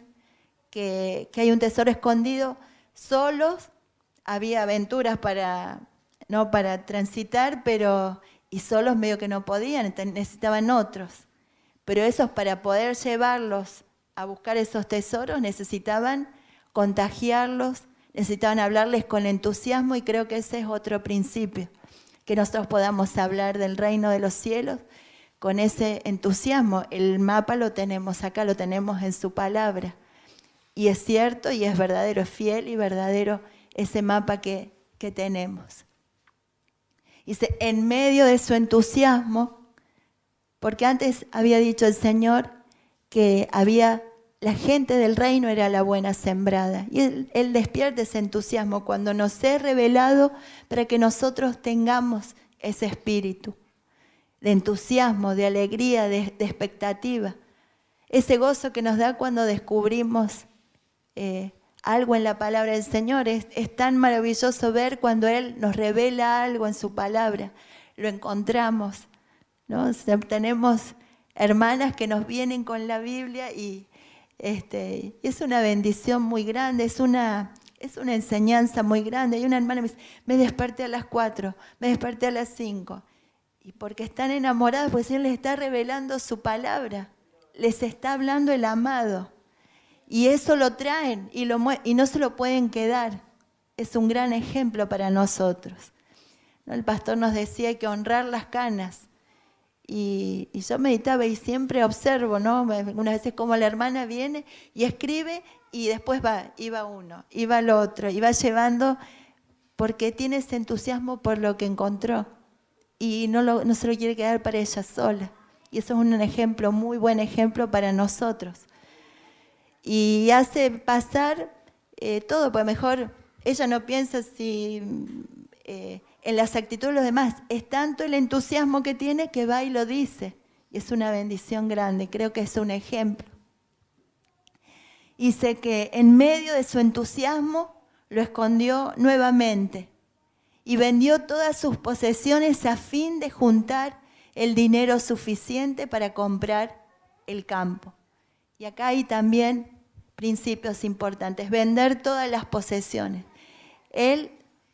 S1: que hay un tesoro escondido. Solos había aventuras para transitar, y solos medio que no podían, necesitaban otros. Pero esos, para poder llevarlos a buscar esos tesoros, necesitaban contagiarlos, necesitaban hablarles con entusiasmo, y creo que ese es otro principio, que nosotros podamos hablar del reino de los cielos con ese entusiasmo. El mapa lo tenemos acá, lo tenemos en su palabra. Y es cierto, y es verdadero, es fiel y verdadero ese mapa que tenemos. Dice, en medio de su entusiasmo, porque antes había dicho el Señor que la gente del reino era la buena sembrada. Y Él despierta ese entusiasmo cuando nos es revelado para que nosotros tengamos ese espíritu de entusiasmo, de alegría, de expectativa. Ese gozo que nos da cuando descubrimos algo en la palabra del Señor. Es tan maravilloso ver cuando Él nos revela algo en su palabra. Lo encontramos, ¿no? O sea, tenemos hermanas que nos vienen con la Biblia y es una bendición muy grande, es una enseñanza muy grande. Y una hermana me dice, me desperté a las 4, me desperté a las 5. Y porque están enamoradas, pues el Señor les está revelando su palabra, les está hablando el amado. Y eso lo traen y no se lo pueden quedar. Es un gran ejemplo para nosotros, ¿no? El pastor nos decía que honrar las canas. Y yo meditaba y siempre observo, ¿no? Unas veces como la hermana viene y escribe y después iba uno, iba el otro, y va llevando porque tiene ese entusiasmo por lo que encontró. Y no se lo quiere quedar para ella sola. Y eso es un ejemplo, muy buen ejemplo para nosotros. Y hace pasar todo, pues mejor ella no piensa en las actitudes de los demás. Es tanto el entusiasmo que tiene que va y lo dice. Y es una bendición grande, creo que es un ejemplo. Y sé que en medio de su entusiasmo lo escondió nuevamente y vendió todas sus posesiones a fin de juntar el dinero suficiente para comprar el campo. Y acá hay también principios importantes, vender todas las posesiones. Él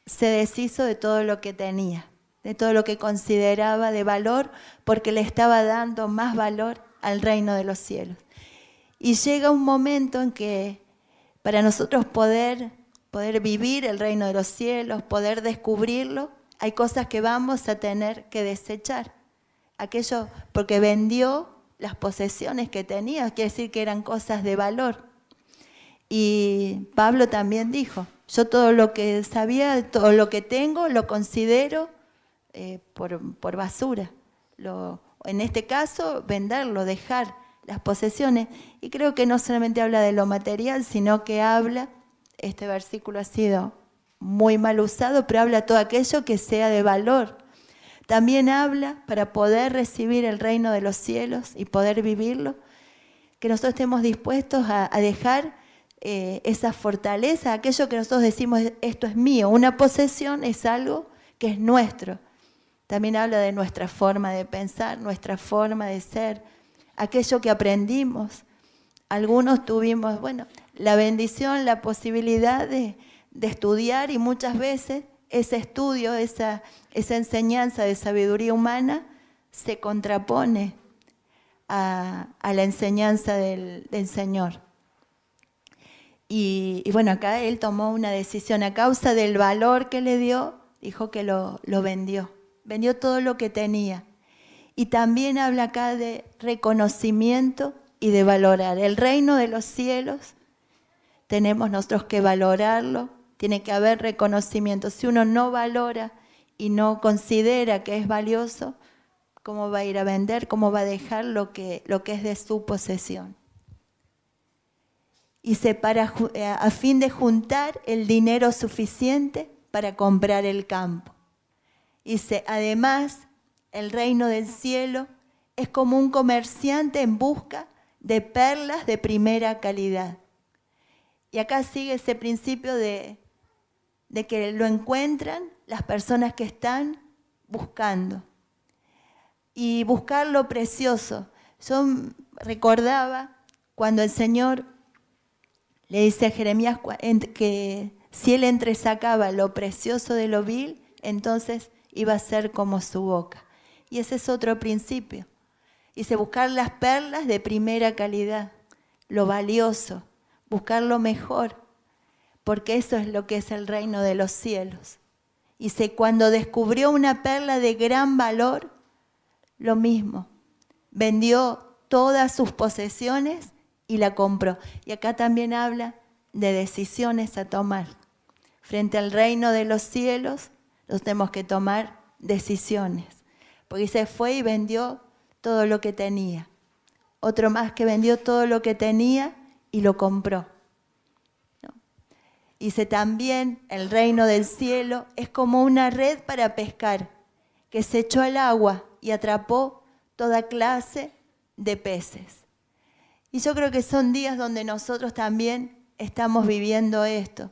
S1: se deshizo de todo lo que tenía, de todo lo que consideraba de valor, porque le estaba dando más valor al reino de los cielos. Y llega un momento en que para nosotros poder vivir el reino de los cielos, poder descubrirlo, hay cosas que vamos a tener que desechar. Aquello porque vendió las posesiones que tenía, quiere decir que eran cosas de valor. Y Pablo también dijo, yo todo lo que sabía, todo lo que tengo, lo considero por basura. En este caso, venderlo, dejar las posesiones. Y creo que no solamente habla de lo material, sino que habla, este versículo ha sido muy mal usado, pero habla todo aquello que sea de valor. También habla, para poder recibir el reino de los cielos y poder vivirlo, que nosotros estemos dispuestos a dejar esa fortaleza, aquello que nosotros decimos, esto es mío. Una posesión es algo que es nuestro. También habla de nuestra forma de pensar, nuestra forma de ser, aquello que aprendimos. Algunos tuvimos, la bendición, la posibilidad de estudiar, y muchas veces ese estudio, esa enseñanza de sabiduría humana se contrapone a la enseñanza del Señor. Y acá él tomó una decisión a causa del valor que le dio, dijo que lo vendió todo lo que tenía. Y también habla acá de reconocimiento y de valorar. El reino de los cielos tenemos nosotros que valorarlo, tiene que haber reconocimiento. Si uno no valora y no considera que es valioso, ¿cómo va a ir a vender? ¿Cómo va a dejar lo que es de su posesión? Y a fin de juntar el dinero suficiente para comprar el campo. Dice, además, el reino del cielo es como un comerciante en busca de perlas de primera calidad. Y acá sigue ese principio de que lo encuentran las personas que están buscando. Y buscar lo precioso. Yo recordaba cuando el Señor le dice a Jeremías que si él entresacaba lo precioso de lo vil, entonces iba a ser como su boca. Y ese es otro principio. Dice, buscar las perlas de primera calidad, lo valioso, buscar lo mejor, porque eso es lo que es el reino de los cielos. Dice, cuando descubrió una perla de gran valor, lo mismo, vendió todas sus posesiones y la compró. Y acá también habla de decisiones a tomar. Frente al reino de los cielos, nos tenemos que tomar decisiones. Porque se fue y vendió todo lo que tenía. Otro más que vendió todo lo que tenía y lo compró. ¿No? Dice también, el reino del cielo es como una red para pescar, que se echó al agua y atrapó toda clase de peces. Y yo creo que son días donde nosotros también estamos viviendo esto.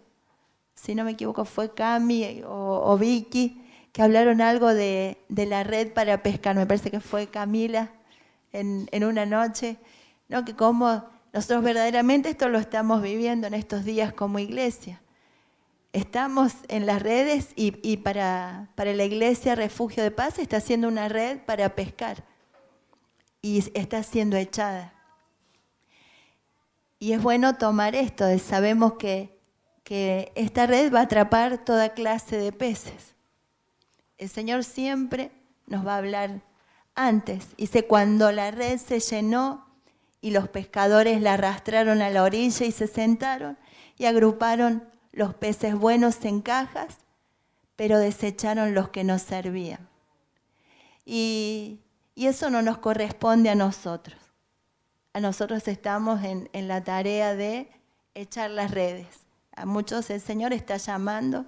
S1: Si no me equivoco fue Cami o Vicky, que hablaron algo de la red para pescar. Me parece que fue Camila en una noche, ¿no? Que como nosotros verdaderamente esto lo estamos viviendo en estos días como iglesia. Estamos en las redes y para la iglesia Refugio de Paz está haciendo una red para pescar y está siendo echada. Y es bueno tomar esto, sabemos que esta red va a atrapar toda clase de peces. El Señor siempre nos va a hablar antes. Dice, cuando la red se llenó y los pescadores la arrastraron a la orilla y se sentaron y agruparon los peces buenos en cajas, pero desecharon los que no servían. Y eso no nos corresponde a nosotros. A nosotros estamos en la tarea de echar las redes. A muchos el Señor está llamando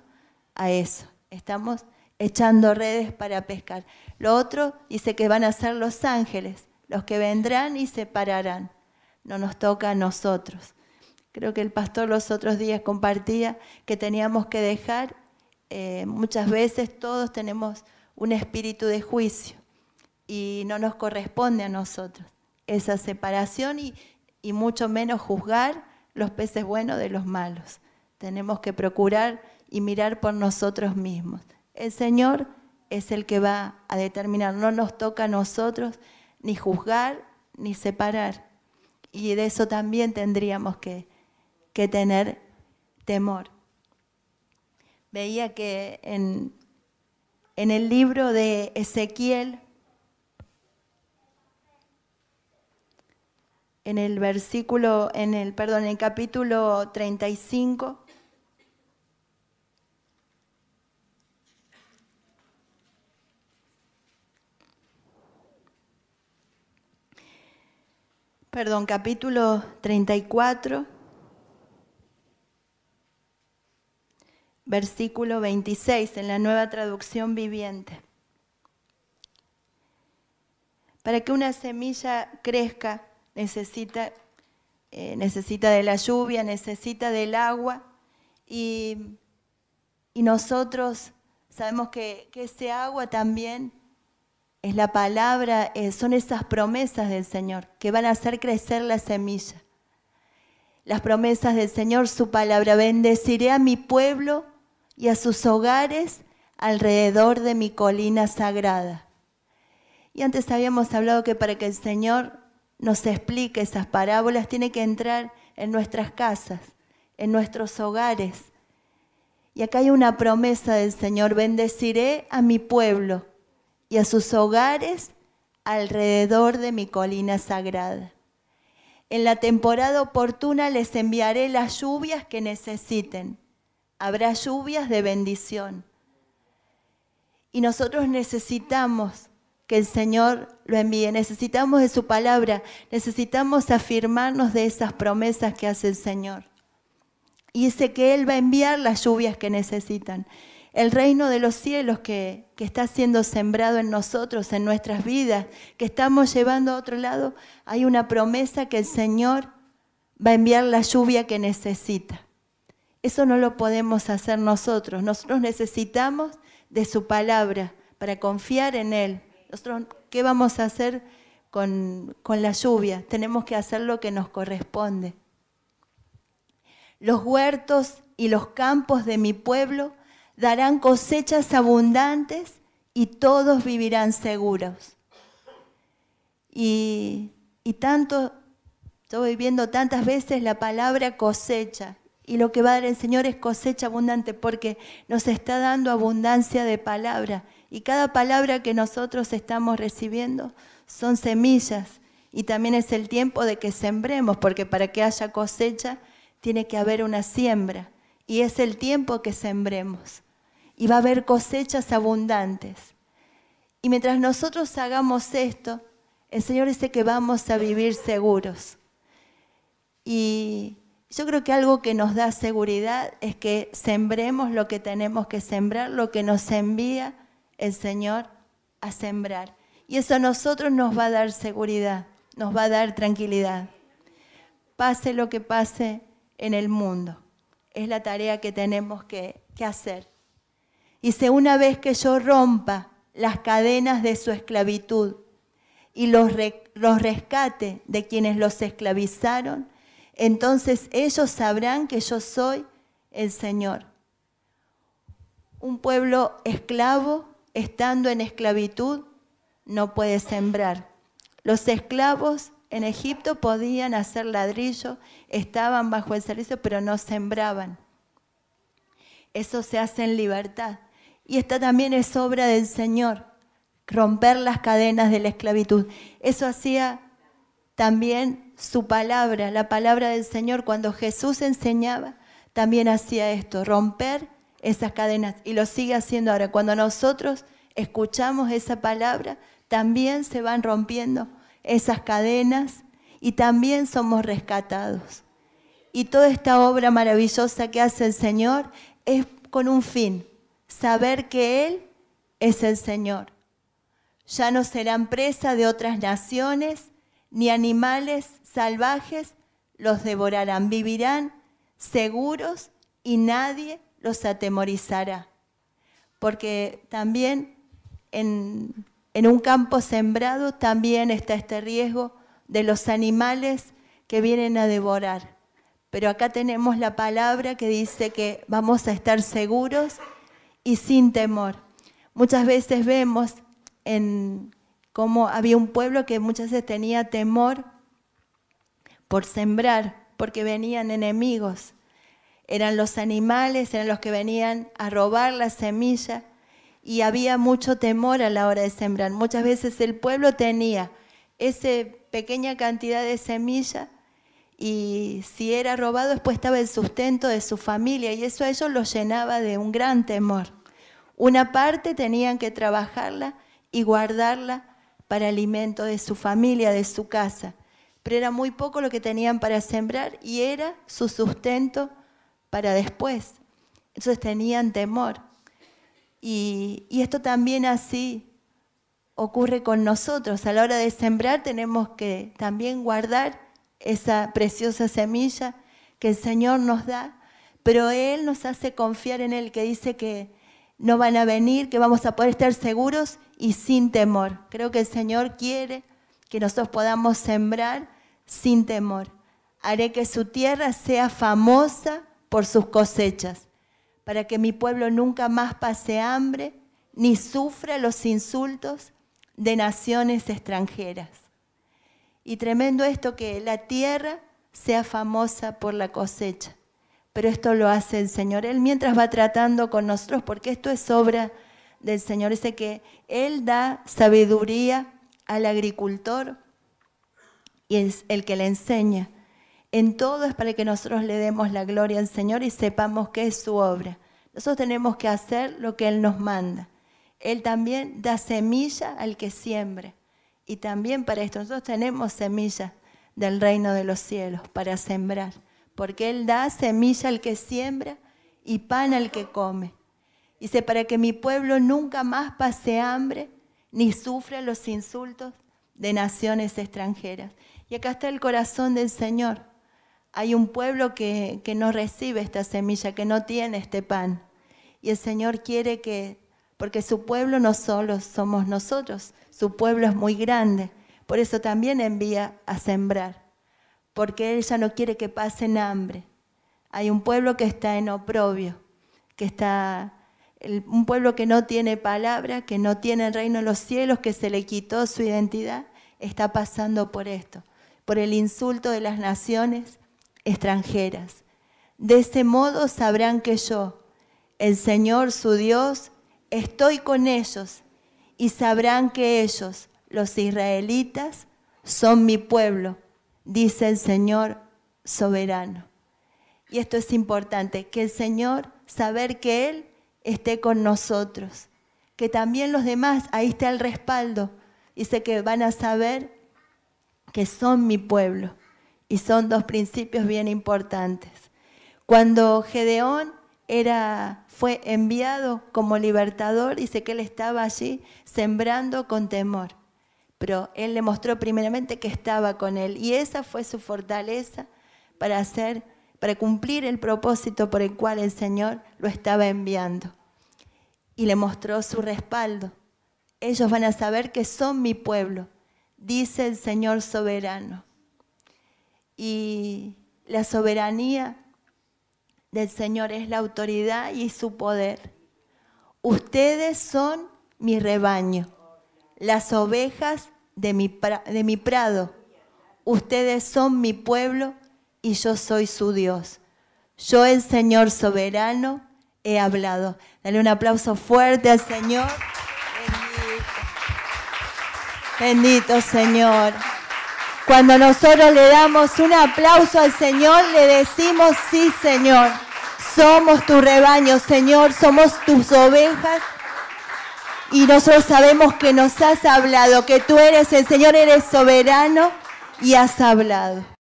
S1: a eso. Estamos echando redes para pescar. Lo otro dice que van a ser los ángeles, los que vendrán y se pararán. No nos toca a nosotros. Creo que el pastor los otros días compartía que teníamos que dejar, muchas veces todos tenemos un espíritu de juicio y no nos corresponde a nosotros esa separación y mucho menos juzgar los peces buenos de los malos. Tenemos que procurar y mirar por nosotros mismos. El Señor es el que va a determinar, no nos toca a nosotros ni juzgar ni separar. Y de eso también tendríamos que tener temor. Veía que en el libro de Ezequiel, en el capítulo 35, capítulo 34, versículo 26, en la Nueva Traducción Viviente. Para que una semilla crezca, necesita de la lluvia, necesita del agua, y nosotros sabemos que ese agua también es la palabra, son esas promesas del Señor que van a hacer crecer la semilla. Las promesas del Señor, su palabra: bendeciré a mi pueblo y a sus hogares alrededor de mi colina sagrada. Y antes habíamos hablado que para que el Señor nos explique esas parábolas tiene que entrar en nuestras casas, en nuestros hogares. Y acá hay una promesa del Señor: bendeciré a mi pueblo y a sus hogares alrededor de mi colina sagrada. En la temporada oportuna les enviaré las lluvias que necesiten. Habrá lluvias de bendición. Y nosotros necesitamos que el Señor lo envíe, necesitamos de su palabra, necesitamos afirmarnos de esas promesas que hace el Señor. Y dice que Él va a enviar las lluvias que necesitan. El reino de los cielos que está siendo sembrado en nosotros, en nuestras vidas, que estamos llevando a otro lado, hay una promesa que el Señor va a enviar la lluvia que necesita. Eso no lo podemos hacer nosotros. Nosotros necesitamos de su palabra para confiar en Él. Nosotros, ¿qué vamos a hacer con la lluvia? Tenemos que hacer lo que nos corresponde. Los huertos y los campos de mi pueblo darán cosechas abundantes y todos vivirán seguros. Y tanto, estoy viendo tantas veces la palabra cosecha. Y lo que va a dar el Señor es cosecha abundante, porque nos está dando abundancia de palabra. Y cada palabra que nosotros estamos recibiendo son semillas. Y también es el tiempo de que sembremos, porque para que haya cosecha tiene que haber una siembra. Y es el tiempo que sembremos. Y va a haber cosechas abundantes. Y mientras nosotros hagamos esto, el Señor dice que vamos a vivir seguros. Y yo creo que algo que nos da seguridad es que sembremos lo que tenemos que sembrar, lo que nos envía el Señor a sembrar. Y eso a nosotros nos va a dar seguridad, nos va a dar tranquilidad. Pase lo que pase en el mundo. Es la tarea que tenemos que hacer. Dice, una vez que yo rompa las cadenas de su esclavitud y los rescate de quienes los esclavizaron, entonces ellos sabrán que yo soy el Señor. Un pueblo esclavo, estando en esclavitud, no puede sembrar. Los esclavos en Egipto podían hacer ladrillo, estaban bajo el servicio, pero no sembraban. Eso se hace en libertad. Y esta también es obra del Señor, romper las cadenas de la esclavitud. Eso hacía también su palabra, la palabra del Señor. Cuando Jesús enseñaba, también hacía esto, romper esas cadenas. Y lo sigue haciendo ahora. Cuando nosotros escuchamos esa palabra, también se van rompiendo esas cadenas y también somos rescatados. Y toda esta obra maravillosa que hace el Señor es con un fin, saber que Él es el Señor. Ya no serán presa de otras naciones, ni animales salvajes los devorarán. Vivirán seguros y nadie los atemorizará. Porque también en un campo sembrado también está este riesgo de los animales que vienen a devorar. Pero acá tenemos la palabra que dice que vamos a estar seguros y sin temor. Muchas veces vemos cómo había un pueblo que muchas veces tenía temor por sembrar, porque venían enemigos. Eran los animales, eran los que venían a robar la semilla y había mucho temor a la hora de sembrar. Muchas veces el pueblo tenía esa pequeña cantidad de semilla y si era robado después estaba el sustento de su familia y eso a ellos los llenaba de un gran temor. Una parte tenían que trabajarla y guardarla para alimento de su familia, de su casa. Pero era muy poco lo que tenían para sembrar y era su sustento para después. Entonces tenían temor. Y esto también así ocurre con nosotros. A la hora de sembrar tenemos que también guardar esa preciosa semilla que el Señor nos da, pero Él nos hace confiar en Él, que dice que no van a venir, que vamos a poder estar seguros y sin temor. Creo que el Señor quiere que nosotros podamos sembrar sin temor. Haré que su tierra sea famosa por sus cosechas, para que mi pueblo nunca más pase hambre, ni sufra los insultos de naciones extranjeras. Y tremendo esto, que la tierra sea famosa por la cosecha. Pero esto lo hace el Señor. Él mientras va tratando con nosotros, porque esto es obra del Señor. Dice que Él da sabiduría al agricultor y es el que le enseña. En todo es para que nosotros le demos la gloria al Señor y sepamos que es su obra. Nosotros tenemos que hacer lo que Él nos manda. Él también da semilla al que siembra. Y también para esto nosotros tenemos semilla del reino de los cielos para sembrar. Porque Él da semilla al que siembra y pan al que come. Dice, para que mi pueblo nunca más pase hambre ni sufra los insultos de naciones extranjeras. Y acá está el corazón del Señor. Hay un pueblo que no recibe esta semilla, que no tiene este pan. Y el Señor quiere que, porque su pueblo no solo somos nosotros, su pueblo es muy grande. Por eso también envía a sembrar. Porque Él ya no quiere que pasen hambre. Hay un pueblo que está en oprobio, un pueblo que no tiene palabra, que no tiene el reino de los cielos, que se le quitó su identidad, está pasando por esto, por el insulto de las naciones extranjeras. De ese modo sabrán que yo, el Señor su Dios, estoy con ellos y sabrán que ellos, los israelitas, son mi pueblo, dice el Señor soberano. Y esto es importante, que el Señor, saber que Él esté con nosotros, que también los demás, ahí está el respaldo, dice que van a saber que son mi pueblo. Y son dos principios bien importantes. Cuando Gedeón fue enviado como libertador, dice que él estaba allí sembrando con temor. Pero él le mostró primeramente que estaba con él. Y esa fue su fortaleza para hacer para cumplir el propósito por el cual el Señor lo estaba enviando. Y le mostró su respaldo. Ellos van a saber que son mi pueblo, dice el Señor soberano. Y la soberanía del Señor es la autoridad y su poder. Ustedes son mi rebaño, las ovejas de mi prado. Ustedes son mi pueblo y yo soy su Dios. Yo, el Señor soberano, he hablado. Dale un aplauso fuerte al Señor. Bendito Señor. Cuando nosotros le damos un aplauso al Señor, le decimos, sí, Señor, somos tu rebaño, Señor, somos tus ovejas. Y nosotros sabemos que nos has hablado, que tú eres el Señor, eres soberano y has hablado.